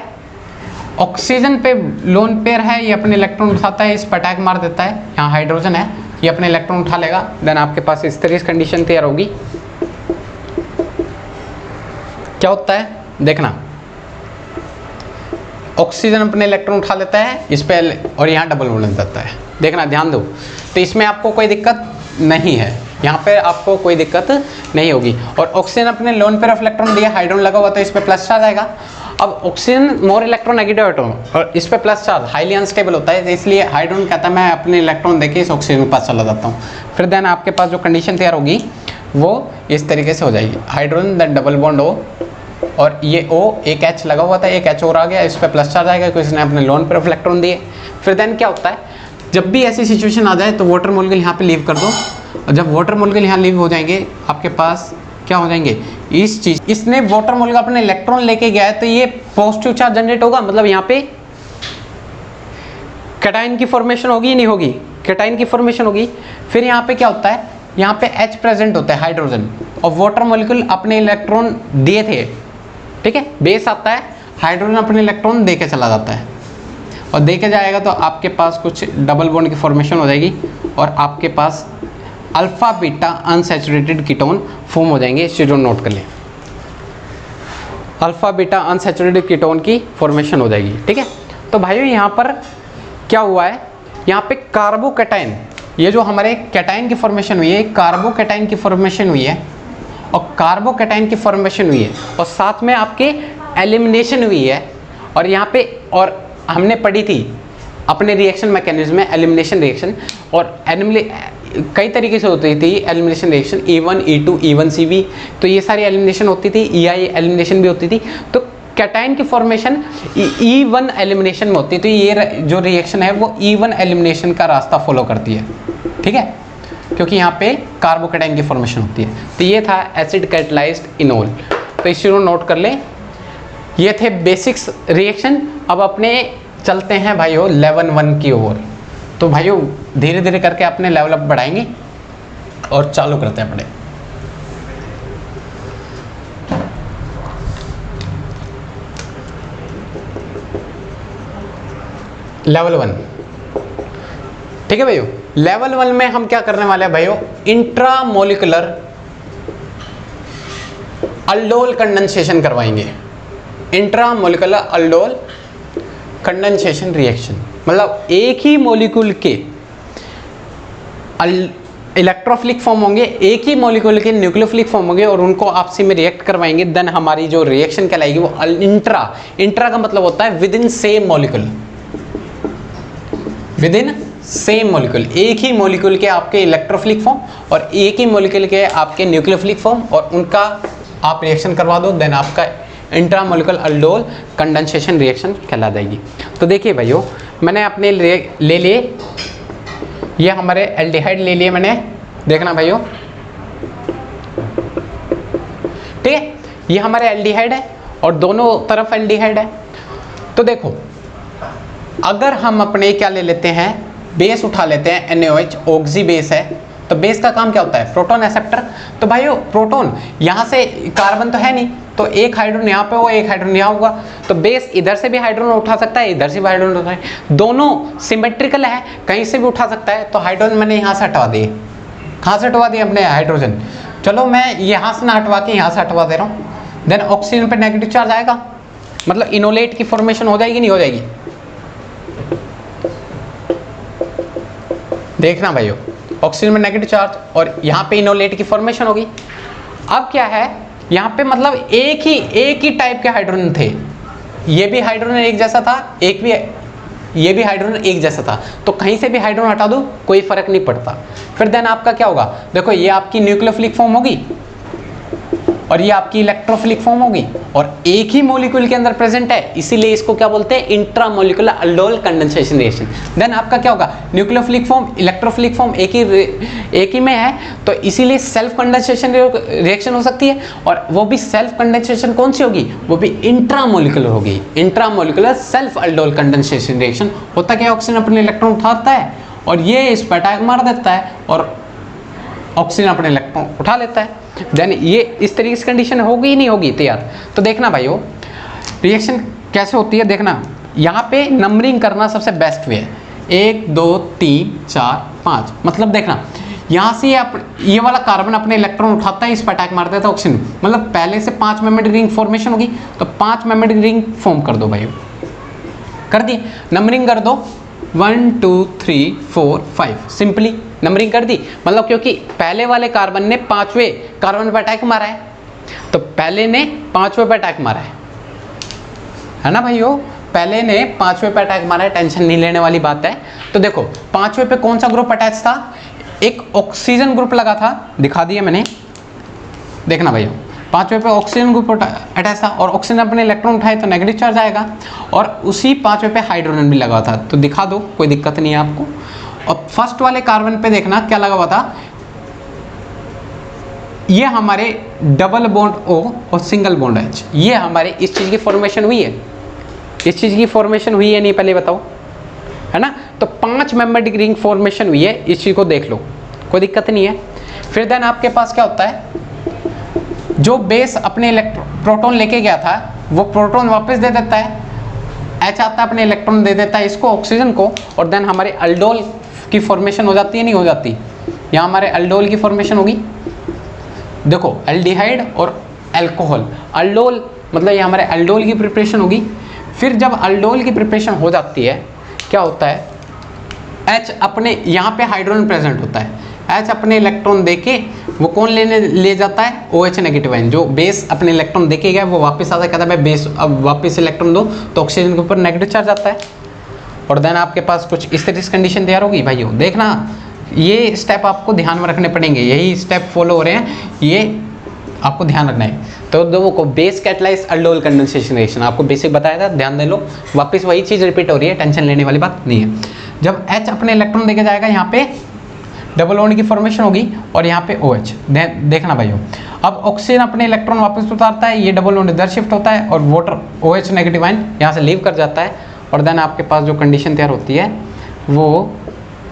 ऑक्सीजन पे लोन पेयर है, ये अपने इलेक्ट्रॉन उठाता है, इस पर अटैक मार देता है, यहाँ हाइड्रोजन है, ये अपने इलेक्ट्रॉन उठा लेगा, देन आपके पास इस तरह की कंडीशन तैयार होगी। क्या होता है देखना, ऑक्सीजन अपने इलेक्ट्रॉन उठा लेता है इस पे और यहाँ डबल बॉन्ड जाता है, देखना ध्यान दो। तो इसमें आपको कोई दिक्कत नहीं है, यहाँ पे आपको कोई दिक्कत नहीं होगी। और ऑक्सीजन अपने लोन पेयर ऑफ इलेक्ट्रॉन दिया, हाइड्रोजन लगा हुआ, तो इस पे प्लस चार्ज आएगा। अब ऑक्सीजन मोर इलेक्ट्रोनेगेटिव एटम और इस पे प्लस चार्ज हाईली अनस्टेबल होता है, इसलिए हाइड्रोजन कहता है मैं अपने इलेक्ट्रॉन देके इस ऑक्सीजन के पास चला जाता हूँ। फिर देन आपके पास जो कंडीशन तैयार होगी वो इस तरीके से हो जाएगी, hydrogen then double bond O और ये O, एक H लगा हुआ था, एक H और आ गया, इस पर प्लस चार्ज आएगा क्योंकि इसने अपने लोन पेयर ऑफ इलेक्ट्रॉन दिए। फिर देन क्या होता है, जब भी ऐसी सिचुएशन आ जाए तो वाटर मॉलिक्यूल यहाँ पे लीव कर दो, और जब वाटर मॉलिक्यूल यहाँ लीव हो जाएंगे आपके पास क्या हो जाएंगे, इस चीज इसने वाटर मॉलिक्यूल अपने इलेक्ट्रॉन लेके गया है, तो ये पॉजिटिव चार्ज जनरेट होगा, मतलब यहाँ पे कैटायन की फॉर्मेशन होगी नहीं होगी, कैटायन की फॉर्मेशन होगी। फिर यहाँ पे क्या होता है, यहाँ पे H प्रेजेंट होता है हाइड्रोजन, और वाटर मॉलिक्यूल अपने इलेक्ट्रॉन दिए थे, ठीक है, बेस आता है, हाइड्रोजन अपने इलेक्ट्रॉन दे के चला जाता है, और दे के जाएगा तो आपके पास कुछ डबल बॉन्ड की फॉर्मेशन हो जाएगी और आपके पास alpha beta unsaturated ketone form हो जाएंगे। इस चीज़ को नोट कर लें, अल्फा बीटा अनसैचुरेटेड कीटोन की फॉर्मेशन हो जाएगी, ठीक है। तो भाइयों यहाँ पर क्या हुआ है, यहाँ पे कार्बोकैटायन, ये जो हमारे कैटायन की फॉर्मेशन हुई है, कार्बोकैटायन की फॉर्मेशन हुई है, और कार्बोकैटायन की फॉर्मेशन हुई है, और साथ में आपके एलिमिनेशन हुई है। और यहाँ पे और हमने पढ़ी थी अपने रिएक्शन मैकेनिज्म में एलिमिनेशन रिएक्शन, और कई तरीके से होती थी elimination reaction, E1, E2, E1, CV, तो ये सारी एलिमिनेशन होती थी, EI एलिमिनेशन भी होती थी। तो कैटायन की फॉर्मेशन E1 एलिमिनेशन में होती है, तो ये जो रिएक्शन है वो E1 एलिमिनेशन का रास्ता फॉलो करती है, ठीक है, क्योंकि यहाँ पे कार्बोकैटायन की फॉर्मेशन होती है। तो ये था एसिड कैटलाइज्ड इनोल, तो इस चीज़ को नोट कर लें। ये थे बेसिक्स रिएक्शन। अब अपने चलते हैं भाइयों लेवल 1 की ओर। तो भाइयों धीरे धीरे करके अपने लेवल अप बढ़ाएंगे और चालू करते हैं अपने लेवल 1, ठीक है भाइयों। लेवल 1 में हम क्या करने वाले हैं भाइयों, इंट्रामोलिकुलर अल्डोल कंडेंसेशन करवाएंगे। इंट्रामोलिकुलर अल्डोल कंडेंसेशन रिएक्शन मतलब एक ही मॉलिक्यूल के इलेक्ट्रोफिलिक फॉर्म होंगे, एक ही मॉलिक्यूल के न्यूक्लियोफिलिक फॉर्म होंगे और उनको आपसी में रिएक्ट करवाएंगे। देन हमारी जो रिएक्शन कहलाएगी वो इंट्रा का मतलब होता है with in same molecule, with in same molecule, एक ही मॉलिक्यूल के आपके इलेक्ट्रोफिलिक फॉर्म और एक ही मॉलिक्यूल के आपके न्यूक्लियोफिलिक फॉर्म, और उनका आप रिएक्शन करवा दो, देन आपका इंट्रामोलिकुलर अल्डोल कंडेंसेशन रिएक्शन कहला जाएगी। तो देखिए भाइयों मैंने अपने ले लिए, ये हमारे एल्डिहाइड ले लिए मैंने, देखना भाइयों, ठीक है, ये हमारे एल्डिहाइड है और दोनों तरफ एल्डिहाइड है। तो देखो अगर हम अपने क्या ले लेते हैं, बेस उठा लेते हैं NaOH, ऑक्सी बेस है, तो बेस का काम क्या होता है, प्रोटॉन एक्सेप्टर। तो भाइयों प्रोटॉन यहाँ से कार्बन तो है नहीं, तो एक हाइड्रोजन यहाँ पे होगा, एक हाइड्रोजन यहाँ होगा, तो बेस इधर से भी हाइड्रोजन उठा सकता है, इधर से भी हाइड्रोजन उठा सकता है, दोनों सिमेट्रिकल है, कहीं से भी उठा सकता है। तो हाइड्रोजन मैंने यहाँ से हटवा दिए, कहाँ से हटवा दिए अपने हाइड्रोजन, चलो मैं यहाँ से ना हटवा के यहाँ से हटवा दे रहा हूँ। देन ऑक्सीजन पे नेगेटिव चार्ज आएगा, मतलब इनोलेट की फॉर्मेशन हो जाएगी, नहीं हो जाएगी, देखना भाइयों, ऑक्सीजन में नेगेटिव चार्ज और यहाँ पे इनोलेट की फॉर्मेशन होगी। अब क्या है, यहाँ पे मतलब एक ही टाइप के हाइड्रोजन थे, ये भी हाइड्रोजन एक जैसा था, एक भी ये भी हाइड्रोजन एक जैसा था, तो कहीं से भी हाइड्रोजन हटा दो कोई फर्क नहीं पड़ता। फिर देन आपका क्या होगा, देखो ये आपकी न्यूक्लियोफिलिक फॉर्म होगी और ये आपकी इलेक्ट्रोफिलिक फॉर्म होगी, और एक ही मॉलिक्यूल के अंदर प्रेजेंट है, इसीलिए इसको क्या बोलते हैं, intramolecular aldol condensation reaction. Then आपका क्या होगा, न्यूक्लियोफिलिक फॉर्म इलेक्ट्रोफिलिक फॉर्म एक ही में है, तो इसीलिए सेल्फ कंडेंसेशन रिएक्शन हो सकती है, और वो भी सेल्फ कंडेंसेशन कौन सी होगी, वो भी इंट्रामोलिकुलर होगी, intramolecular self aldol condensation reaction. होता क्या, ऑक्सीजन अपने इलेक्ट्रॉन उठाता है और ये इस पर अटैक मार देता है और ऑक्सीजन अपने इलेक्ट्रॉन उठा लेता है। देन ये इस तरीके से कंडीशन होगी ही नहीं होगी तैयार। तो देखना भाइयों रिएक्शन कैसे होती है, देखना यहाँ पे नंबरिंग करना सबसे बेस्ट वे है, 1 2 3 4 5, मतलब देखना यहाँ से ये वाला कार्बन अपने इलेक्ट्रॉन उठाता है, इस पर अटैक मार देता है ऑक्सीजन, मतलब पहले से 5 मेंबर्ड रिंग फॉर्मेशन होगी, तो 5 मेंबर्ड रिंग फॉर्म कर दो भाइयों, कर दी, नंबरिंग कर दो 1 2 3 4 5, सिंपली नंबरिंग कर दी, मतलब क्योंकि पहले वाले कार्बन ने 5वें कार्बन पर अटैक मारा है, तो पहले ने 5वें पर अटैक मारा है ना भाइयों, पहले ने 5वें पे अटैक मारा है, टेंशन नहीं लेने वाली बात है। तो देखो 5वें पे कौन सा ग्रुप अटैच था, एक ऑक्सीजन ग्रुप लगा था, दिखा दिया मैंने, देखना भैया 5वें पे ऑक्सीजन ग्रुप अटैच था और ऑक्सीजन अपने इलेक्ट्रॉन उठाए तो नेगेटिव चार्ज आएगा, और उसी 5वें पे हाइड्रोजन भी लगा था, तो दिखा दो कोई दिक्कत नहीं है आपको। और फर्स्ट वाले कार्बन पे देखना क्या लगा हुआ था, ये हमारे डबल बॉन्ड O और सिंगल बॉन्ड H, ये हमारे इस चीज़ की फॉर्मेशन हुई है, इस चीज़ की फॉर्मेशन हुई है नहीं पहले बताओ, है ना, तो 5 मेंबर्ड रिंग फॉर्मेशन हुई है, इस चीज़ को देख लो कोई दिक्कत नहीं है। फिर देन आपके पास क्या होता है, जो बेस अपने प्रोटॉन लेके गया था वो प्रोटॉन वापस दे देता है, H आता है अपने इलेक्ट्रॉन दे देता है इसको ऑक्सीजन को, और देन हमारे अल्डोल की फॉर्मेशन हो जाती है नहीं हो जाती, यहाँ हमारे अल्डोल की फॉर्मेशन होगी, देखो एल्डिहाइड और अल्कोहल, अल्डोल मतलब ये हमारे अल्डोल की प्रिपरेशन होगी। फिर जब अल्डोल की प्रिपरेशन हो जाती है क्या होता है, H अपने यहाँ पे हाइड्रोजन प्रेजेंट होता है, H अपने इलेक्ट्रॉन देके वो कौन ले जाता है, OH नेगेटिव आयन, जो बेस अपने इलेक्ट्रॉन देके गया वो वापस आता है, कहता है मैं बेस अब वापस इलेक्ट्रॉन दो, तो ऑक्सीजन के ऊपर नेगेटिव चार्ज आता है, और देन आपके पास कुछ इस तरह की कंडीशन तैयार होगी भाइयों। देखना ये स्टेप आपको ध्यान में रखने पड़ेंगे, यही स्टेप फॉलो हो रहे हैं, ये आपको ध्यान रखना है। तो दो को base catalyse aldol condensation reaction आपको बेसिक बताया था, ध्यान दे लो, वापस वही चीज़ रिपीट हो रही है, टेंशन लेने वाली बात नहीं है। जब H अपने इलेक्ट्रॉन देके जाएगा यहाँ पे डबल बॉन्ड की फॉर्मेशन होगी और यहाँ पे OH, देखना भाइयों, अब ऑक्सीजन अपने इलेक्ट्रॉन वापस उतारता है, ये डबल बॉन्ड इधर शिफ्ट होता है और वाटर OH नेगेटिव आयन यहाँ से लीव कर जाता है, और देन आपके पास जो कंडीशन तैयार होती है वो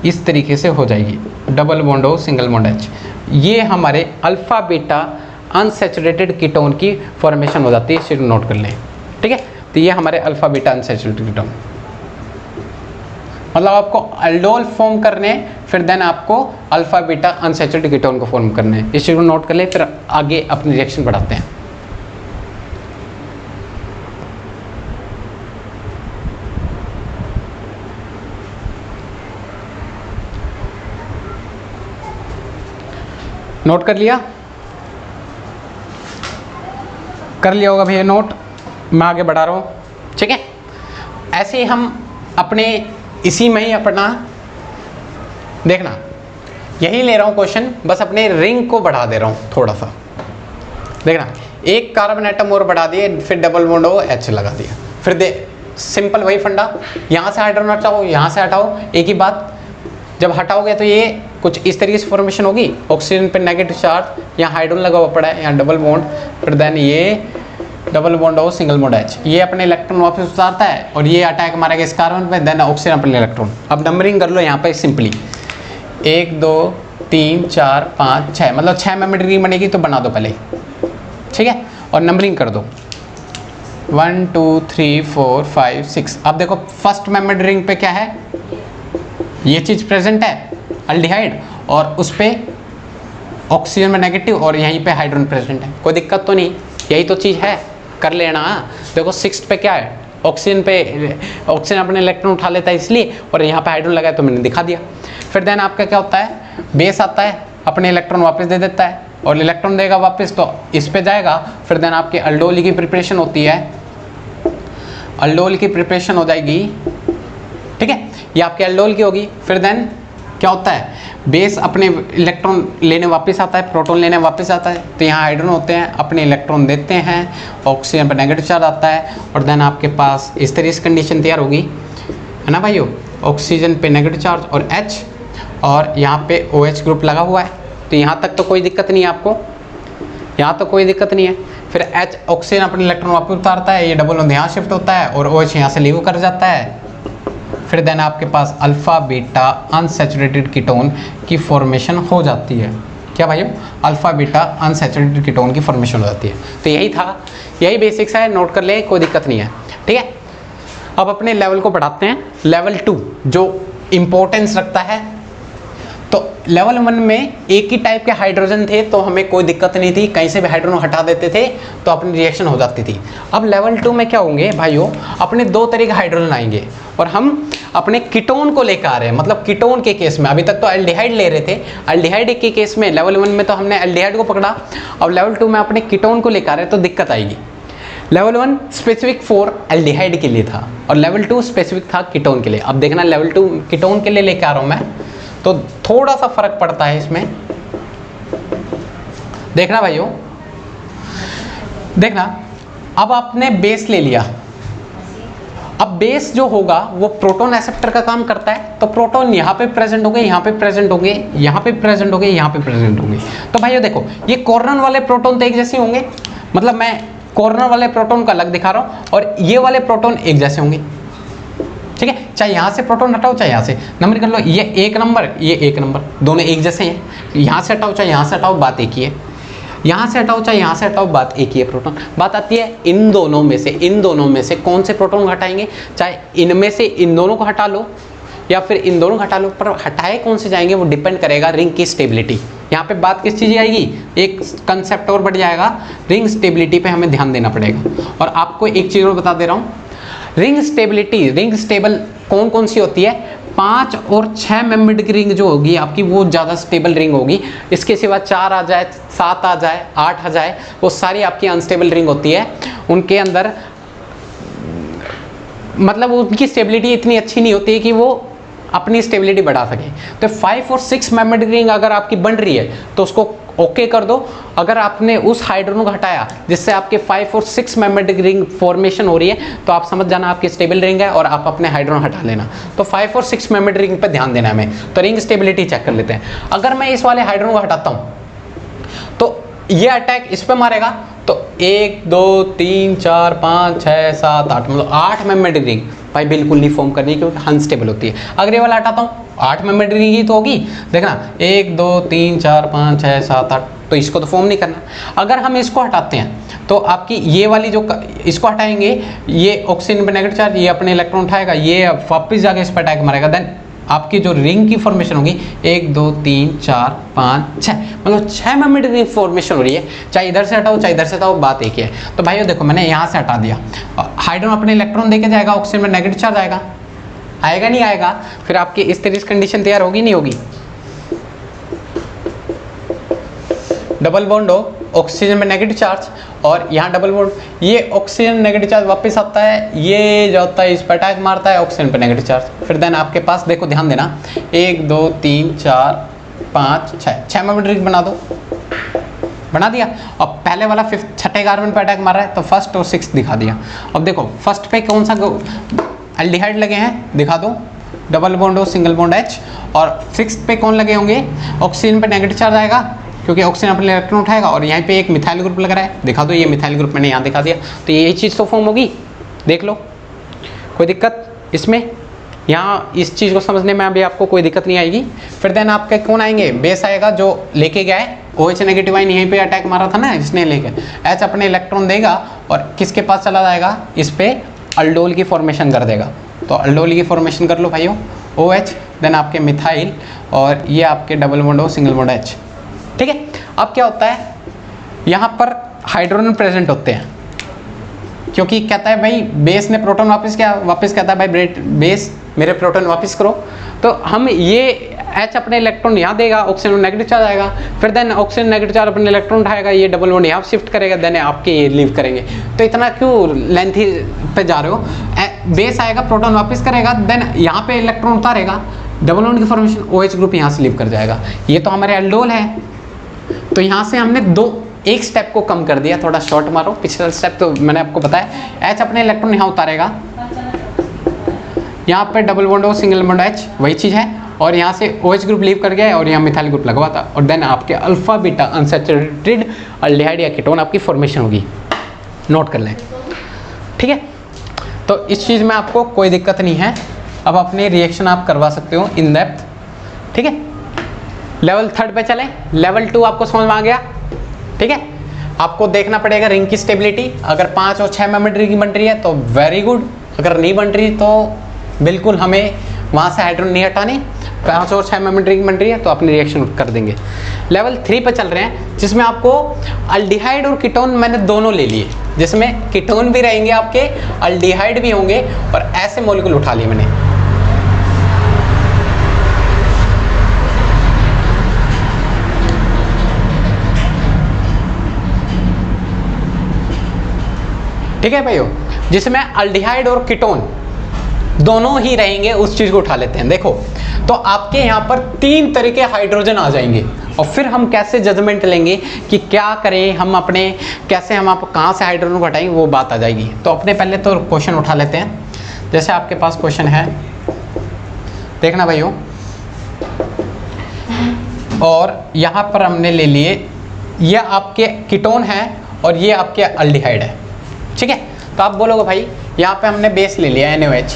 इस तरीके से हो जाएगी, double bond O single bond H, ये हमारे अल्फा बीटा अनसैचुरेटेड कीटोन की फॉर्मेशन हो जाती है, इसे नोट कर लें, ठीक है। तो ये हमारे अल्फा बीटा अनसैचुरेटेड कीटोन, मतलब आपको अल्डोल फॉर्म करने, फिर देन आपको अल्फा बीटा अनसैचुरेटेड कीटोन को फॉर्म करने, इस चीज़ को नोट कर ले, फिर आगे अपनी रिएक्शन बढ़ाते हैं। नोट कर लिया, कर लिया होगा भैया नोट, मैं आगे बढ़ा रहा हूँ, ठीक है। ऐसे ही हम अपने इसी में ही अपना देखना, यही ले रहा हूँ क्वेश्चन, बस अपने रिंग को बढ़ा दे रहा हूँ थोड़ा सा, देखना एक कार्बन एटम और बढ़ा दिए, फिर डबल बॉन्ड हो H लगा दिया, फिर दे सिंपल वही फंडा, यहाँ से हाइड्रोजन हटाओ, यहाँ से हटाओ, एक ही बात, जब हटाओगे तो ये कुछ इस तरीके से फॉर्मेशन होगी, ऑक्सीजन पे नेगेटिव चार्ज, यहाँ हाइड्रोजन लगा हुआ पड़ा है, यहाँ डबल बॉन्ड, फिर देन ये double bond O single bond H, ये अपने इलेक्ट्रॉन वापस उतारता है और ये अटैक मारेगा इस कार्बन पे, देन ऑक्सीजन अपने इलेक्ट्रॉन। अब नंबरिंग कर लो यहाँ पे सिंपली, 1 2 3 4 5 6, मतलब 6 मेंबर रिंग बनेगी तो बना दो पहले, ठीक है, और नंबरिंग कर दो 1 2 3 4 5 6। अब देखो फर्स्ट मेंबर रिंग पे क्या है, ये चीज़ प्रेजेंट है अल्डिहाइड, और उस पे ऑक्सीजन में नेगेटिव और यहीं पे हाइड्रोजन प्रेजेंट है, कोई दिक्कत तो नहीं, यही तो चीज़ है, कर लेना। देखो 6 पे क्या है, ऑक्सीजन पे ऑक्सीजन अपने इलेक्ट्रॉन उठा लेता है इसलिए, और यहाँ पे हाइड्रोजन लगा है तो मैंने दिखा दिया। फिर देन आपका क्या होता है, बेस आता है अपने इलेक्ट्रॉन वापस दे देता है, और इलेक्ट्रॉन देगा वापस तो इस पे जाएगा। फिर देन आपके अल्डोल की प्रिपरेशन होती है, अल्डोल की प्रिपरेशन हो जाएगी, ठीक है, ये आपके अल्डोल की होगी। फिर देन क्या होता है, बेस अपने इलेक्ट्रॉन लेने वापस आता है, प्रोटॉन लेने वापस आता है, तो यहाँ हाइड्रोजन होते हैं अपने इलेक्ट्रॉन देते हैं, ऑक्सीजन पर नेगेटिव चार्ज आता है, और देन आपके पास इस तरह से कंडीशन तैयार होगी, है ना भाइयों, ऑक्सीजन पे नेगेटिव चार्ज और H, और यहाँ पे OH ग्रुप लगा हुआ है, तो यहाँ तक तो कोई दिक्कत नहीं है आपको, यहाँ तो कोई दिक्कत नहीं है। फिर H ऑक्सीजन अपने इलेक्ट्रॉन वापस उतारता है, ये डबल बॉन्ड यहाँ शिफ्ट होता है और OH यहाँ से लीव कर जाता है। फिर देन आपके पास अल्फ़ा बीटा अनसैचुरेटेड कीटोन की फॉर्मेशन हो जाती है। क्या भाइयों, अल्फ़ा बीटा अनसैचुरेटेड कीटोन की फॉर्मेशन हो जाती है। तो यही था, यही बेसिक्स है, नोट कर ले, कोई दिक्कत नहीं है, ठीक है। अब अपने लेवल को बढ़ाते हैं, लेवल 2 जो इम्पोर्टेंस रखता है। तो लेवल 1 में एक ही टाइप के हाइड्रोजन थे तो हमें कोई दिक्कत नहीं थी, कहीं से भी हाइड्रोजन हटा देते थे तो अपनी रिएक्शन हो जाती थी। अब लेवल 2 में क्या होंगे भाइयों, अपने 2 तरह के हाइड्रोजन आएंगे और हम अपने कीटोन को लेकर आ रहे हैं। मतलब कीटोन के केस में अभी तक तो एल्डिहाइड ले रहे थे, एल्डिहाइड के केस में लेवल 1 में तो हमने एल्डिहाइड को पकड़ा, अब लेवल 2 में अपने कीटोन को लेकर आ रहे हैं तो दिक्कत आएगी। लेवल 1 स्पेसिफिक फॉर एल्डिहाइड के लिए था और लेवल 2 स्पेसिफिक था कीटोन के लिए। अब देखना लेवल 2 कीटोन के लिए लेकर आ रहा हूँ मैं, तो थोड़ा सा फर्क पड़ता है इसमें, देखना भाइयों, देखना। अब आपने बेस ले लिया, अब बेस जो होगा वो प्रोटॉन एक्सेप्टर का काम करता है, तो प्रोटॉन यहाँ पे प्रेजेंट होंगे, यहाँ पे प्रेजेंट होंगे, यहाँ पे प्रेजेंट होंगे, यहाँ पे प्रेजेंट होंगे। तो भाइयों देखो, ये कॉर्नर वाले प्रोटॉन तो एक जैसे होंगे, मतलब मैं कॉर्नर वाले प्रोटॉन को अलग दिखा रहा हूँ और ये वाले प्रोटॉन एक जैसे होंगे, ठीक है। चाहे यहाँ से प्रोटॉन हटाओ चाहे यहाँ से, नंबर कर लो, ये 1 नंबर ये 1 नंबर, दोनों एक जैसे हैं। यहाँ से हटाओ चाहे यहाँ से हटाओ, बात एक ही है। यहाँ से हटाओ चाहे यहाँ से हटाओ, बात एक ही है। प्रोटॉन बात आती है इन दोनों में से कौन से प्रोटॉन हटाएंगे, चाहे इनमें से इन दोनों को हटा लो या फिर इन दोनों को हटा लो, पर हटाए कौन से जाएंगे वो डिपेंड करेगा रिंग की स्टेबिलिटी। यहाँ पे बात किस चीज़ की आएगी, एक कंसेप्ट और बढ़ जाएगा, रिंग स्टेबिलिटी पे हमें ध्यान देना पड़ेगा। और आपको एक चीज़ और बता दे रहा हूँ, रिंग स्टेबिलिटी, रिंग स्टेबल कौन कौन सी होती है, 5 और 6 मेंबर्ड की रिंग जो होगी आपकी वो ज़्यादा स्टेबल रिंग होगी। इसके सिवा 4 आ जाए, 7 आ जाए, 8 आ जाए, वो सारी आपकी अनस्टेबल रिंग होती है। उनके अंदर मतलब उनकी स्टेबिलिटी इतनी अच्छी नहीं होती है कि वो अपनी स्टेबिलिटी बढ़ा सके। तो 5 और 6 मेंबर्ड रिंग अगर आपकी बन रही है तो उसको ओके कर दो। अगर आपने उस हाइड्रोजन को हटाया जिससे आपके 5 और 6 मेंबर्ड रिंग फॉर्मेशन हो रही है तो आप समझ जाना आपकी स्टेबल रिंग है और आप अपने हाइड्रोजन हटा लेना। तो 5 और 6 मेंबर्ड रिंग पे ध्यान देना है हमें। तो रिंग स्टेबिलिटी चेक कर लेते हैं। अगर मैं इस वाले हाइड्रोजन को हटाता हूँ तो ये अटैक इस पे मारेगा, तो 1 2 3 4 5 6 7 8 मतलब 8 मेंबर्ड रिंग भाई बिल्कुल नहीं फॉर्म करनी क्योंकि अनस्टेबल होती है। अगर ये वाला हटाता हूँ 8 मेंबर्ड रिंग ही तो होगी, देखना 1 2 3 4 5 6 7 8, तो इसको तो फॉर्म नहीं करना। अगर हम इसको हटाते हैं तो आपकी ये वाली जो इसको हटाएंगे, ये ऑक्सीजन पे नेगेटिव चार्ज, ये अपने इलेक्ट्रॉन उठाएगा, ये वापस जाके इस पर अटैक मारेगा, देन आपकी जो रिंग की फॉर्मेशन होगी 1 2 3 4 5 6 मतलब 6 मेंबर्ड रिंग फॉर्मेशन हो रही है। चाहे इधर से हटाओ चाहे इधर से हटाओ, बात एक ही है। तो भाइयों देखो मैंने यहाँ से हटा दिया, हाइड्रोजन अपने इलेक्ट्रॉन देके जाएगा, ऑक्सीजन में नेगेटिव चार्ज आएगा, आएगा नहीं आएगा, फिर आपकी इस तरह की कंडीशन तैयार होगी नहीं होगी, डबल बॉन्ड हो, ऑक्सीजन में नेगेटिव चार्ज और यहाँ डबल बॉन्ड, ये ऑक्सीजन नेगेटिव चार्ज वापस आता है, ये जो होता है इस पर अटैक मारता है, ऑक्सीजन पे नेगेटिव चार्ज। फिर देन आपके पास देखो ध्यान देना 1 2 3 4 5 6 मेंबर्ड रिंग बना दो, बना दिया। अब पहले वाला छठे कार्बन पे अटैक मार रहा है तो फर्स्ट और 6 दिखा दिया। अब देखो फर्स्ट पे कौन सा एल्डिहाइड लगे हैं दिखा दो, डबल बॉन्ड हो, सिंगल बॉन्ड H, और 6 पे कौन लगे होंगे, ऑक्सीजन पे नेगेटिव चार्ज आएगा, क्योंकि ऑक्सीजन अपने इलेक्ट्रॉन उठाएगा और यहाँ पे एक मिथाइल ग्रुप लग रहा है, दिखा दो ये मिथाइल ग्रुप मैंने यहाँ दिखा दिया, तो यही चीज़ तो फॉर्म होगी, देख लो कोई दिक्कत इसमें, यहाँ इस चीज़ को समझने में अभी आपको कोई दिक्कत नहीं आएगी। फिर देन आपके कौन आएंगे, बेस आएगा जो लेके गया है OH नेगेटिव आयन, यहीं पे अटैक मारा था ना इसने लेके, H अपने इलेक्ट्रॉन देगा और किसके पास चला जाएगा, इस पे अल्डोल की फॉर्मेशन कर देगा। तो अल्डोल की फॉर्मेशन कर लो भाइयों, OH देन आपके मिथाइल और ये आपके double bond O single bond H, ठीक है। अब क्या होता है, यहाँ पर हाइड्रोजन प्रेजेंट होते हैं, क्योंकि कहता है भाई बेस ने प्रोटॉन वापस कहता है भाई बेस मेरे प्रोटॉन वापस करो, तो हम ये H अपने इलेक्ट्रॉन यहाँ देगा, ऑक्सीजन नेगेटिव चार्ज आएगा, फिर देन ऑक्सीजन नेगेटिव चार्ज अपने इलेक्ट्रॉन उठाएगा, ये डबल बॉन्ड यहाँ शिफ्ट करेगा, देन आपके ये लीव करेंगे। तो इतना क्यों लेंथी पे जा रहे हो, बेस आएगा प्रोटॉन वापस करेगा, देन यहाँ पे इलेक्ट्रॉन उतारेगा, डबल बॉन्ड की फॉर्मेशन OH ग्रुप यहाँ से लीव कर जाएगा। ये तो हमारे अल्डोल है, तो यहाँ से हमने एक स्टेप को कम कर दिया, थोड़ा शॉर्ट मारो, पिछला स्टेप तो मैंने आपको बताया। H अपने इलेक्ट्रॉन यहाँ उतारेगा, यहाँ पे double bond O single bond H वही चीज़ है, और यहाँ से OH ग्रुप लीव कर गया है और यहाँ मिथाइल ग्रुप लगवा था, और देन आपके अल्फा बीटा अनसैचुरेटेड अल्डिहाइड या कीटोन आपकी फॉर्मेशन होगी, नोट कर लें, ठीक है। तो इस चीज़ में आपको कोई दिक्कत नहीं है, अब अपने रिएक्शन आप करवा सकते हो इन डेप्थ, ठीक है। लेवल 3 पे चलें, लेवल 2 आपको समझ में आ गया, ठीक है। आपको देखना पड़ेगा रिंग की स्टेबिलिटी, अगर 5 और 6 mm रिंग बन रही है तो वेरी गुड, अगर नहीं बन रही तो बिल्कुल हमें वहाँ से हाइड्रोजन नहीं हटाने, 5 और 6 mm रिंग बन रही है तो अपनी रिएक्शन कर देंगे। लेवल 3 पे चल रहे हैं, जिसमें आपको अल्डिहाइड और कीटोन मैंने दोनों ले लिए, जिसमें कीटोन भी रहेंगे आपके, अल्डिहाइड भी होंगे, और ऐसे मॉलिक्यूल उठा लिए मैंने। ठीक है भाइयों, जिसमें अल्डिहाइड और कीटोन दोनों ही रहेंगे, उस चीज को उठा लेते हैं। देखो तो आपके यहाँ पर 3 तरह के हाइड्रोजन आ जाएंगे, और फिर हम कैसे जजमेंट लेंगे कि क्या करें हम अपने, कैसे हम आप कहाँ से हाइड्रोजन को हटाएंगे, वो बात आ जाएगी। तो अपने पहले तो क्वेश्चन उठा लेते हैं। जैसे आपके पास क्वेश्चन है, देखना भाइयों, और यहाँ पर हमने ले लिए, ये आपके कीटोन है और ये आपके अल्डिहाइड है, ठीक है। तो आप बोलोगे भाई यहाँ पे हमने बेस ले लिया NaOH,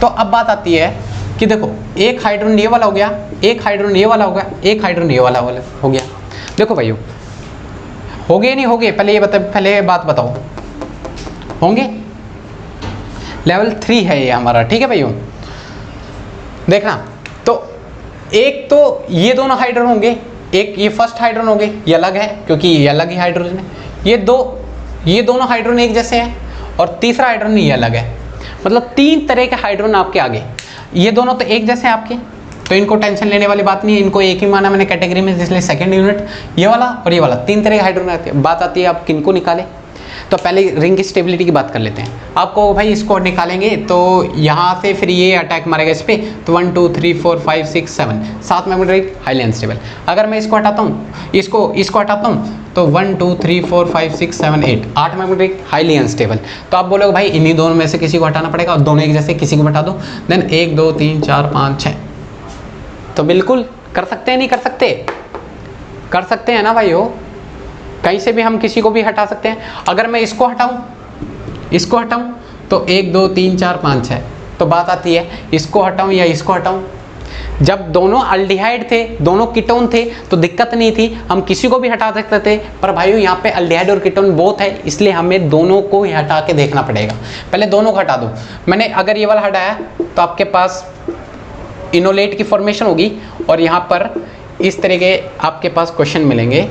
तो अब बात आती है कि देखो एक हाइड्रोजन ये वाला हो गया, एक हाइड्रोजन ये वाला हो गया, एक हाइड्रोजन ये वाला हो गया। देखो भाइयों हो गए नहीं हो गए, पहले ये पहले बात बताओ, होंगे? लेवल 3 है ये हमारा, ठीक है भाइयों। देखना तो एक तो ये दोनों हाइड्रोजन होंगे, एक ये फर्स्ट हाइड्रोजन होंगे, ये अलग है क्योंकि ये अलग ही हाइड्रोजन है, ये दोनों हाइड्रोजन एक जैसे हैं, और तीसरा हाइड्रोजन ये अलग है, मतलब 3 तरह के हाइड्रोजन आपके आगे। ये दोनों तो एक जैसे हैं आपके, तो इनको टेंशन लेने वाली बात नहीं है, इनको एक ही माना मैंने कैटेगरी में, इसलिए सेकंड यूनिट ये वाला और ये वाला 3 तरह के हाइड्रोजन आते हैं। बात आती है आप किनको निकालें, तो पहले रिंग की स्टेबिलिटी की बात कर लेते हैं। आपको भाई इसको निकालेंगे तो यहाँ से फिर ये अटैक मारेगा इस पर, तो 1 2 3 4 5 6 7 मेंबर रिंग हाईली अनस्टेबल। अगर मैं इसको हटाता हूँ, इसको हटाता हूँ, तो 1 2 3 4 5 6 7 8 मेंबर रिंग हाईली अनस्टेबल। तो आप बोलोगे भाई इन्हीं दोनों में से किसी को हटाना पड़ेगा, और दोनों एक जैसे किसी को हटा दो, देन 1 2 3 4 5 6। तो बिल्कुल कर सकते हैं, नहीं कर सकते? कर सकते हैं ना भाई हो, कहीं से भी हम किसी को भी हटा सकते हैं। अगर मैं इसको हटाऊं तो 1 2 3 4 5 6। तो बात आती है इसको हटाऊं या इसको हटाऊं। जब दोनों अल्डिहाइड थे, दोनों कीटोन थे, तो दिक्कत नहीं थी, हम किसी को भी हटा सकते थे। पर भाइयों यहाँ पे अल्डिहाइड और कीटोन बोथ है, इसलिए हमें दोनों को ही हटा के देखना पड़ेगा। पहले दोनों को हटा दो। मैंने अगर ये वाला हटाया तो आपके पास इनोलेट की फॉर्मेशन होगी, और यहाँ पर इस तरह के आपके पास क्वेश्चन मिलेंगे,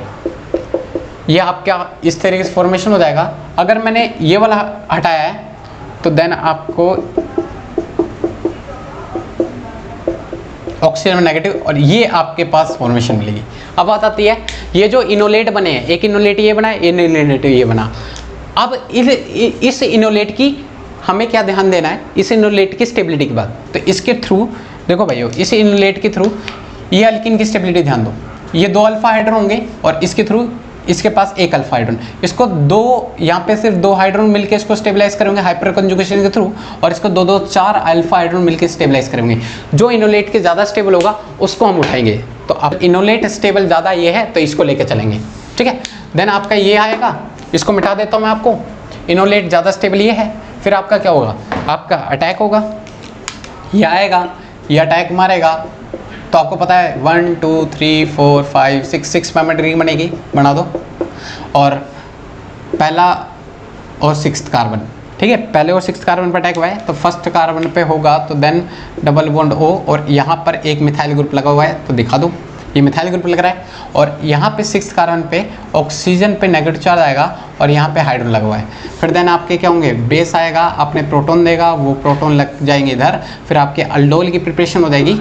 ये आपका इस तरीके से फॉर्मेशन हो जाएगा। अगर मैंने ये वाला हटाया है तो देन आपको ऑक्सीजन में नेगेटिव, और ये आपके पास फॉर्मेशन मिलेगी। अब बात आती है ये जो इनोलेट बने हैं, एक इनोलेट ये बना, एक इनोलेट ये बना। अब इस इनोलेट की हमें क्या ध्यान देना है, इस इनोलेट की स्टेबिलिटी की बात। तो इसके थ्रू देखो भाइयों, इस इनोलेट के थ्रू ये अल्किन की स्टेबिलिटी ध्यान दो, ये 2 अल्फा हाइड्रोजन होंगे, और इसके थ्रू इसके पास 1 अल्फा हाइड्रोजन। इसको 2 यहाँ पे सिर्फ 2 हाइड्रोजन मिलके इसको स्टेबलाइज करेंगे हाइपर कंजुगेशन के थ्रू, और इसको 2 4 अल्फा हाइड्रोजन मिलके स्टेबलाइज करेंगे। जो इनोलेट के ज़्यादा स्टेबल होगा उसको हम उठाएंगे। तो अब इनोलेट स्टेबल ज़्यादा ये है तो इसको लेके चलेंगे, ठीक है। देन आपका ये आएगा, इसको मिटा देता हूँ मैं आपको, इनोलेट ज़्यादा स्टेबल ये है। फिर आपका क्या होगा, आपका अटैक होगा, ये आएगा, ये अटैक मारेगा, तो आपको पता है 1 2 3 4 5 6 मेंबर रिंग बनेगी, बना दो। और पहला और 6th कार्बन, ठीक है, पहले और 6th कार्बन पर अटैक हुआ है तो फर्स्ट कार्बन पे होगा तो देन डबल बॉन्ड O, और यहाँ पर एक मिथाइल ग्रुप लगा हुआ है तो दिखा दूँ, ये मिथाइल ग्रुप लग रहा है, और यहाँ पे 6th कार्बन पे ऑक्सीजन पे नेगेटिव चार्ज आएगा और यहाँ पे हाइड्रोजन लगा हुआ है। फिर देन आपके क्या होंगे, बेस आएगा, अपने प्रोटॉन देगा, वो प्रोटॉन लग जाएंगे इधर, फिर आपके अल्डोल की प्रिपरेशन हो जाएगी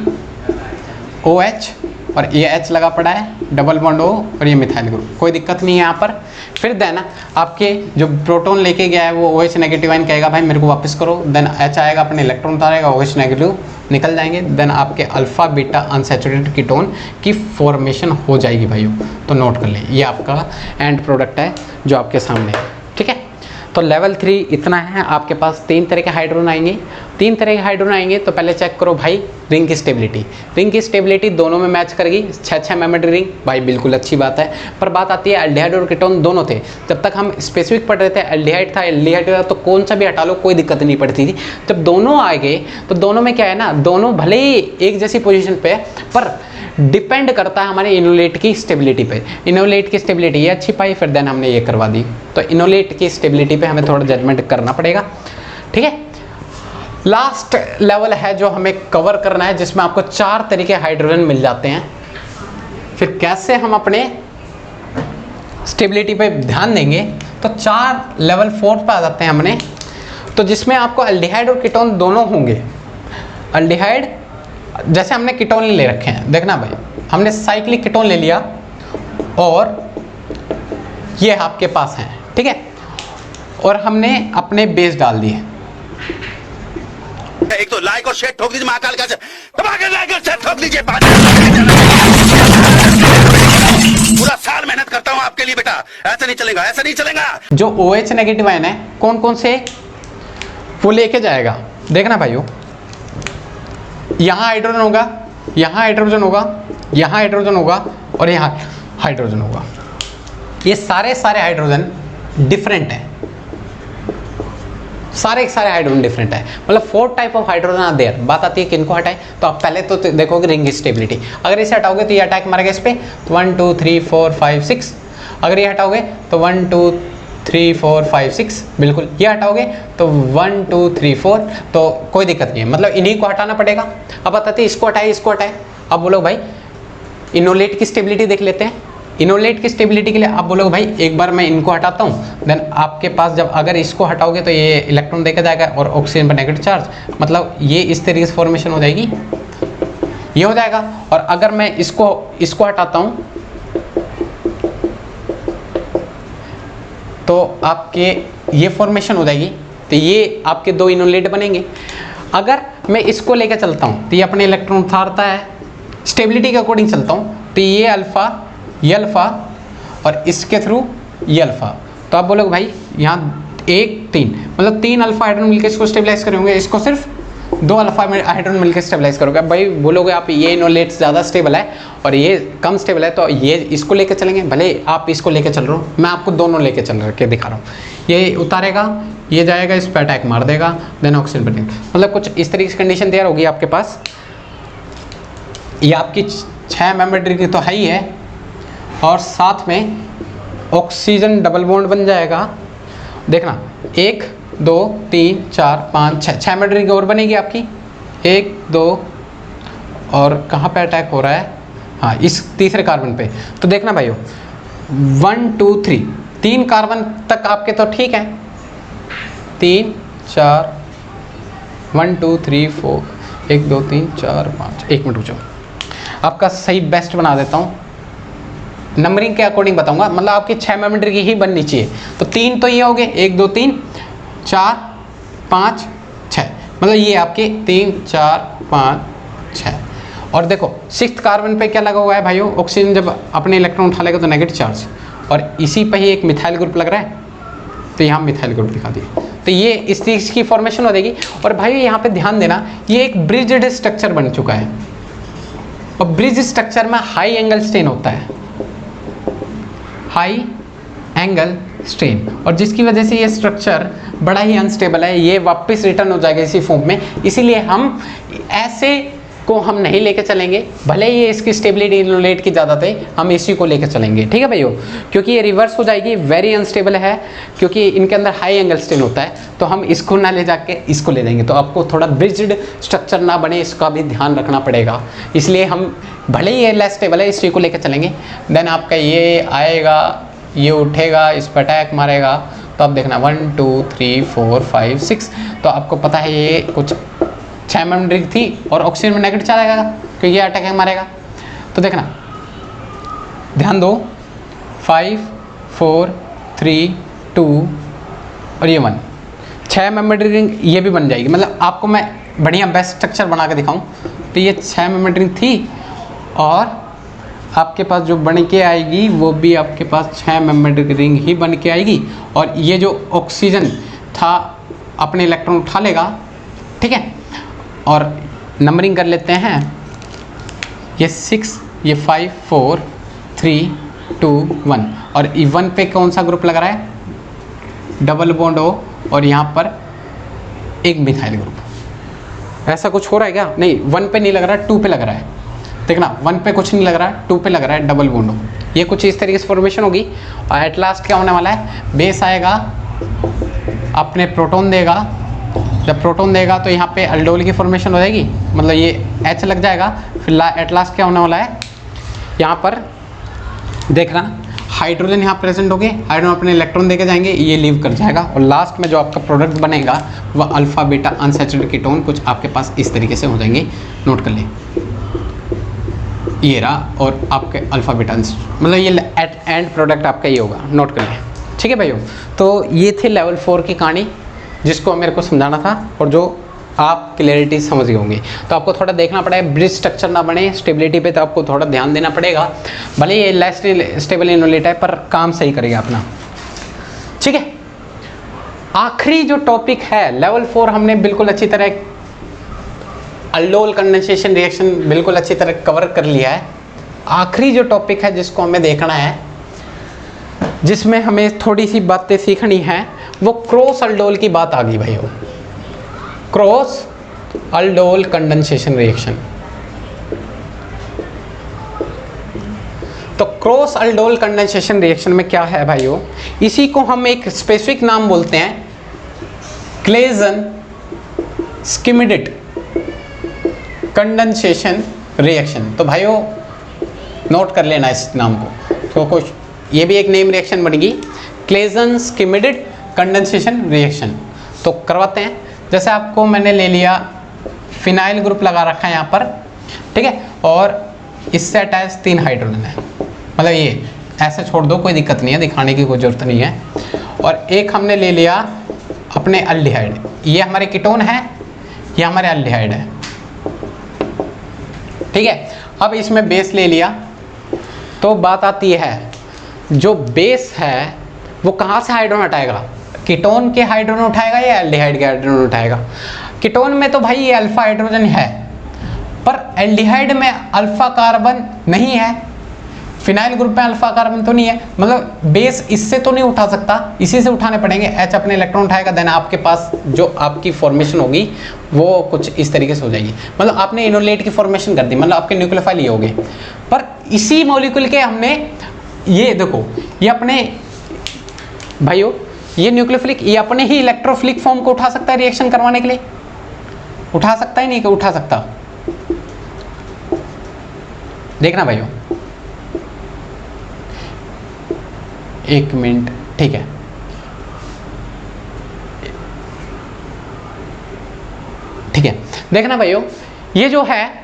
OH, और ये H लगा पड़ा है, डबल बॉन्ड O, और ये मिथाइल ग्रुप, कोई दिक्कत नहीं है यहाँ पर। फिर देन आपके जो प्रोटॉन लेके गया है वो OH नेगेटिव आयन कहेगा भाई मेरे को वापस करो, देन H आएगा, अपने इलेक्ट्रॉन उतारेगा, OH नेगेटिव निकल जाएंगे, देन आपके अल्फा बीटा अनसैचुरेटेड कीटोन की फॉर्मेशन हो जाएगी भाइयों। तो नोट कर लें, ये आपका एंड प्रोडक्ट है जो आपके सामने है, ठीक है। तो लेवल 3 इतना है, आपके पास 3 तरह के हाइड्रोजन आएंगे, 3 तरह के हाइड्रोजन आएंगे। तो पहले चेक करो भाई रिंग की स्टेबिलिटी, रिंग की स्टेबिलिटी दोनों में मैच करेगी, 6 मेंबर्ड रिंग, भाई बिल्कुल अच्छी बात है। पर बात आती है एल्डिहाइड और कीटोन दोनों थे, जब तक हम स्पेसिफिक पढ़ रहे थे एल्डिहाइड था, एल्डिहाइड था, तो कौन सा भी हटा लो कोई दिक्कत नहीं पड़ती थी। जब दोनों आ गए तो दोनों में क्या है ना, दोनों भले ही एक जैसी पोजीशन पे, पर डिपेंड करता है हमारे इनोलेट की स्टेबिलिटी पे। इनोलेट की स्टेबिलिटी ये अच्छी पाई, फिर देन हमने ये करवा दी, तो इनोलेट की स्टेबिलिटी पे हमें थोड़ा जजमेंट करना पड़ेगा, ठीक है। लास्ट लेवल है जो हमें कवर करना है, जिसमें आपको 4 तरीके हाइड्रोजन मिल जाते हैं। फिर कैसे हम अपने स्टेबिलिटी पे ध्यान देंगे, तो 4 लेवल 4 पे आ जाते हैं हमने, तो जिसमें आपको एल्डिहाइड और कीटोन दोनों होंगे। एल्डिहाइड जैसे हमने कीटोन ले रखे हैं, देखना भाई, हमने साइक्लिक कीटोन ले लिया और ये आपके पास हैं, ठीक है, और हमने अपने बेस डाल दिए। एक तो लाइक और शेयर ठोक दीजिए, महाकाल का लाइक और शेयर ठोक दीजिए। पूरा साल मेहनत करता हूं आपके लिए बेटा, ऐसा नहीं चलेगा, ऐसा नहीं चलेगा। जो OH नेगेटिव आयन है कौन कौन से वो लेके जाएगा, देखना भाइयों, यहाँ हाइड्रोजन होगा, यहाँ हाइड्रोजन होगा, यहाँ हाइड्रोजन होगा, और यहाँ हाइड्रोजन होगा। ये सारे हाइड्रोजन डिफरेंट है, सारे हाइड्रोजन डिफरेंट है, मतलब 4 type of hydrogen are there. बात आती है किनको हटाए, तो आप पहले तो देखोगे रिंग स्टेबिलिटी, अगर इसे हटाओगे तो ये अटैक मारेगा इस पे, तो 1 2 3 4 5 6, अगर ये हटाओगे तो 1 2 3 4 5 6, बिल्कुल, ये हटाओगे तो 1 2 3 4, तो कोई दिक्कत नहीं है, मतलब इन्हीं को हटाना पड़ेगा। अब बताते हैं इसको हटाए, इसको हटाए, अब बोलो भाई इनोलेट की स्टेबिलिटी देख लेते हैं। इनोलेट की स्टेबिलिटी के लिए आप बोलोगे भाई एक बार मैं इनको हटाता हूँ, देन आपके पास जब अगर इसको हटाओगे तो ये इलेक्ट्रॉन देखा जाएगा और ऑक्सीजन पर नेगेटिव चार्ज, मतलब ये इस तरीके से फॉर्मेशन हो जाएगी, ये हो जाएगा। और अगर मैं इसको हटाता हूँ तो आपके ये फॉर्मेशन हो जाएगी, तो ये आपके 2 इनोलेट बनेंगे। अगर मैं इसको लेकर चलता हूँ तो ये अपने इलेक्ट्रॉन उतारता है, स्टेबिलिटी के अकॉर्डिंग चलता हूँ तो ये अल्फा और इसके थ्रू ये अल्फा, तो आप बोलोगे भाई यहाँ 1 3, मतलब 3 अल्फा हाइड्रोजन मिलकर इसको स्टेबलाइज करेंगे, इसको सिर्फ 2 अल्फा हाइड्रोजन मिलकर स्टेबलाइज करोगे। भाई बोलोगे आप ये इनोलेट ज़्यादा स्टेबल है और ये कम स्टेबल है, तो ये इसको लेकर चलेंगे, भले आप इसको लेकर चल रहे हो, मैं आपको दोनों लेकर चल के दिखा रहा हूँ। ये उतारेगा, ये जाएगा, इस पर अटैक मार देगा, देन ऑक्सीजन बनेगा, मतलब कुछ इस तरीके से कंडीशन तैयार होगी आपके पास। ये आपकी 6 मेंबर की तो है ही है, और साथ में ऑक्सीजन डबल बॉन्ड बन जाएगा, देखना 1 2 3 4 5 6 मेंबर की और बनेगी आपकी, 1 2, और कहाँ पे अटैक हो रहा है, हाँ इस तीसरे कार्बन पे। तो देखना भाइयों 1 2 3, 3 कार्बन तक आपके तो ठीक है, 3 4 1 2 3 4 1 2 3 4 5, 1 मिनट रुको, आपका सही बेस्ट बना देता हूँ, नंबरिंग के अकॉर्डिंग बताऊंगा, मतलब आपकी 6 मेंबर की ही बननी चाहिए। तो 3 तो ये हो गए, 1 2 3 4 5 6, मतलब ये आपके 3 4 5 6। और देखो 6th कार्बन पे क्या लगा हुआ है भाइयों, ऑक्सीजन जब अपने इलेक्ट्रॉन उठा लेगा तो नेगेटिव चार्ज, और इसी पे ही एक मिथाइल ग्रुप लग रहा है, तो यहाँ मिथाइल ग्रुप दिखा दिए, तो ये इस चीज़ की फॉर्मेशन हो जाएगी। और भाइयों यहाँ पे ध्यान देना, ये एक ब्रिज्ड स्ट्रक्चर बन चुका है, और ब्रिज स्ट्रक्चर में हाई एंगल स्ट्रेन होता है, हाई एंगल स्ट्रेन, और जिसकी वजह से ये स्ट्रक्चर बड़ा ही अनस्टेबल है, ये वापस रिटर्न हो जाएगा इसी फॉर्म में। इसीलिए हम ऐसे को हम नहीं लेके चलेंगे, भले ही ये इसकी स्टेबिलिटी इनोलेट की ज़्यादा थे, हम इसी को लेके चलेंगे, ठीक है भाइयों, क्योंकि ये रिवर्स हो जाएगी, वेरी अनस्टेबल है, क्योंकि इनके अंदर हाई एंगल स्ट्रेन होता है, तो हम इसको ना ले जाके इसको ले जाएंगे, तो आपको थोड़ा ब्रिज्ड स्ट्रक्चर ना बने इसका भी ध्यान रखना पड़ेगा। इसलिए हम भले ही ये लेस स्टेबल है, इसी को लेकर चलेंगे। देन आपका ये आएगा, ये उठेगा, इस पर अटैक मारेगा, तो आप देखना 1 2 3 4 5 6, तो आपको पता है ये कुछ 6 मेम्ब्रेन थी और ऑक्सीजन में नेगेटिव चार्ज आएगा क्योंकि ये अटैक मारेगा। तो देखना, ध्यान दो, 5 4 3 2 और ये 1, 6 मेम्ब्रेन रिंग ये भी बन जाएगी। मतलब आपको मैं बढ़िया बेस्ट स्ट्रक्चर बना के दिखाऊं तो ये 6 मेम्ब्रेन रिंग थी और आपके पास जो बन के आएगी वो भी आपके पास 6 मेम्ब्रेन रिंग ही बन के आएगी, और ये जो ऑक्सीजन था अपने इलेक्ट्रॉन उठा लेगा, ठीक है। और नंबरिंग कर लेते हैं, ये 6, ये 5 4 3 2 1, और 1 पे कौन सा ग्रुप लग रहा है, डबल बॉन्ड O, और यहाँ पर एक मिथाइल ग्रुप। ऐसा कुछ हो रहा है क्या? नहीं, 1 पे नहीं लग रहा है, 2 पे लग रहा है। देखना, 1 पे कुछ नहीं लग रहा है, 2 पे लग रहा है डबल बॉन्ड O। ये कुछ इस तरीके से फॉर्मेशन होगी, और एट लास्ट क्या होने वाला है, बेस आएगा, अपने प्रोटॉन देगा, जब प्रोटॉन देगा तो यहाँ पे अल्डोल की फॉर्मेशन हो जाएगी, मतलब ये H लग जाएगा, फिर एट लास्ट क्या होने वाला है, यहाँ पर देखना हाइड्रोजन यहाँ प्रेजेंट होंगे, हाइड्रोजन अपने इलेक्ट्रॉन देके जाएंगे, ये लीव कर जाएगा, और लास्ट में जो आपका प्रोडक्ट बनेगा वह अल्फा बीटा अनसैचुरेटेड कीटोन कुछ आपके पास इस तरीके से हो जाएंगे। नोट कर ले, ये रहा, और आपके अल्फा बीटा मतलब ये एंड प्रोडक्ट आपका ये होगा। नोट कर ले, ठीक है भाइयों। तो ये थे लेवल 4 की कहानी जिसको मेरे को समझाना था, और जो आप क्लैरिटी समझ गए होंगे। तो आपको थोड़ा देखना पड़ेगा, ब्रिज स्ट्रक्चर ना बने, स्टेबिलिटी पे तो आपको थोड़ा ध्यान देना पड़ेगा। भले ये लेस स्टेबल इनोलेट है पर काम सही करेगा अपना, ठीक है। आखिरी जो टॉपिक है लेवल 4, हमने बिल्कुल अच्छी तरह अल्डोल कंडेंसेशन रिएक्शन बिल्कुल अच्छी तरह कवर कर लिया है। आखिरी जो टॉपिक है जिसको हमें देखना है, जिसमें हमें थोड़ी सी बातें सीखनी है, वो क्रॉस अल्डोल की बात आ गई भाइयों। Cross aldol condensation reaction. तो क्रॉस अल्डोल कंडेंसेशन रिएक्शन में क्या है भाइयों, इसी को हम एक स्पेसिफिक नाम बोलते हैं, क्लेजन स्किमिडिट कंडेंसेशन रिएक्शन। तो भाइयों नोट कर लेना इस नाम को, तो कुछ ये भी एक नेम रिएक्शन बनेगी, क्लेजन स्किमिडिट कंडेंसेशन रिएक्शन। तो करवाते हैं, जैसे आपको मैंने ले लिया, फिनाइल ग्रुप लगा रखा है यहाँ पर, ठीक है, और इससे अटैच 3 हाइड्रोजन है, मतलब ये ऐसे छोड़ दो, कोई दिक्कत नहीं है, दिखाने की कोई ज़रूरत नहीं है। और एक हमने ले लिया अपने अल्डिहाइड, ये हमारे कीटोन है, ये हमारे अल्डिहाइड है, ठीक है। अब इसमें बेस ले लिया, तो बात आती है जो बेस है वो कहाँ से हाइड्रोजन हटाएगा, कीटोन के हाइड्रोजन उठाएगा या एल्डिहाइड के हाइड्रोजन उठाएगा। कीटोन में तो भाई ये अल्फा हाइड्रोजन है, पर एल्डिहाइड में अल्फा कार्बन नहीं है, फिनाइल ग्रुप में अल्फा कार्बन तो नहीं है, मतलब बेस इससे तो नहीं उठा सकता, इसी से उठाने पड़ेंगे। H अपने इलेक्ट्रॉन उठाएगा, देन आपके पास जो आपकी फॉर्मेशन होगी वो कुछ इस तरीके से हो जाएगी, मतलब आपने इनोलेट की फॉर्मेशन कर दी, मतलब आपके न्यूक्लियोफाइल ये हो गए। पर इसी मॉलिक्यूल के हमने ये देखो, ये अपने भाइयों ये न्यूक्लियोफिलिक, ये अपने ही इलेक्ट्रोफिलिक फॉर्म को उठा सकता है रिएक्शन करवाने के लिए, उठा सकता है नहीं कि उठा सकता, देखना भाइयों, एक मिनट, ठीक है। ठीक है, देखना भाइयों, ये जो है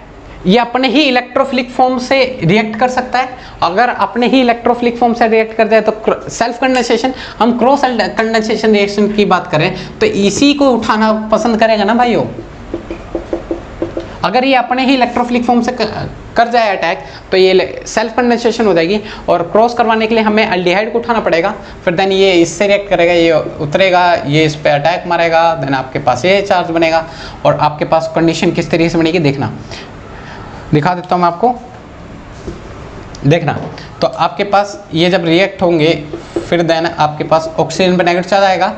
ये अपने ही इलेक्ट्रोफिलिक फॉर्म से रिएक्ट कर सकता है। अगर अपने ही इलेक्ट्रोफिलिक फॉर्म से रिएक्ट कर जाए तो सेल्फ कंडेंसेशन, हम क्रॉस कंडेंसेशन रिएक्शन की बात करें तो इसी को उठाना पसंद करेगा ना भाइयों। अगर ये अपने ही इलेक्ट्रोफिलिक फॉर्म से कर जाए अटैक तो ये सेल्फ कंडेंसेशन हो जाएगी, और क्रॉस करवाने के लिए हमें अल्डिहाइड को उठाना पड़ेगा, फिर देन ये इससे रिएक्ट करेगा, ये उतरेगा, ये इस पे अटैक मारेगा, देन आपके पास ये चार्ज बनेगा, और आपके पास कंडीशन किस तरीके से बनेगी देखना। दिखा देता हूँ मैं आपको, देखना। तो आपके पास ये जब रिएक्ट होंगे फिर देन आपके पास ऑक्सीजन पर नेगेटिव चार्ज आएगा,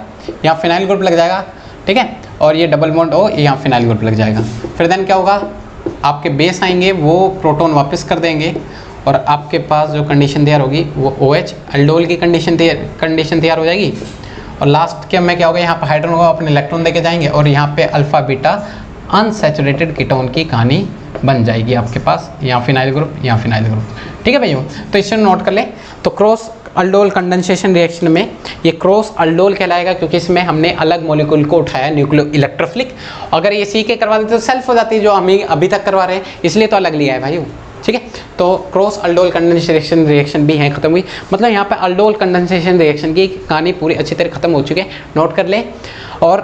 यहाँ फिनाइल ग्रुप लग जाएगा, ठीक है, और ये डबल बॉन्ड O यहाँ फिनाइल ग्रुप लग जाएगा। फिर देन क्या होगा, आपके बेस आएंगे वो प्रोटॉन वापस कर देंगे और आपके पास जो कंडीशन तैयार होगी वो OH एल्डोल की कंडीशन तैयार हो जाएगी। और लास्ट के में क्या होगा, यहाँ पर हाइड्रोजन होगा, अपने इलेक्ट्रॉन देके जाएंगे और यहाँ पे अल्फा बीटा अनसैचुरेटेड कीटोन की कहानी बन जाएगी आपके पास, यहाँ फिनाइल ग्रुप, यहाँ फिनाइल ग्रुप, ठीक है भैया। तो इसे नोट कर ले। तो क्रॉस अल्डोल कंडेंसेशन रिएक्शन में ये क्रॉस अल्डोल कहलाएगा क्योंकि इसमें हमने अलग मॉलिक्यूल को उठाया, न्यूक्लियो इलेक्ट्रोफिलिक। अगर ये सी के करवा देते तो सेल्फ हो जाती है, जो हम अभी तक करवा रहे हैं, इसलिए तो अलग लिया है भाई, ठीक है। तो क्रॉस अल्डोल कंडेंसेशन रिएक्शन भी है, खत्म हुई। मतलब यहाँ पे अल्डोल कंडेंसेशन रिएक्शन की कहानी पूरी अच्छी तरह खत्म हो चुकी है, नोट कर ले और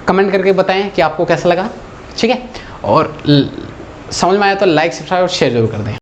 कमेंट करके बताएं कि आपको कैसा लगा, ठीक है। और समझ में आया तो लाइक, सब्सक्राइब और शेयर जरूर कर दें।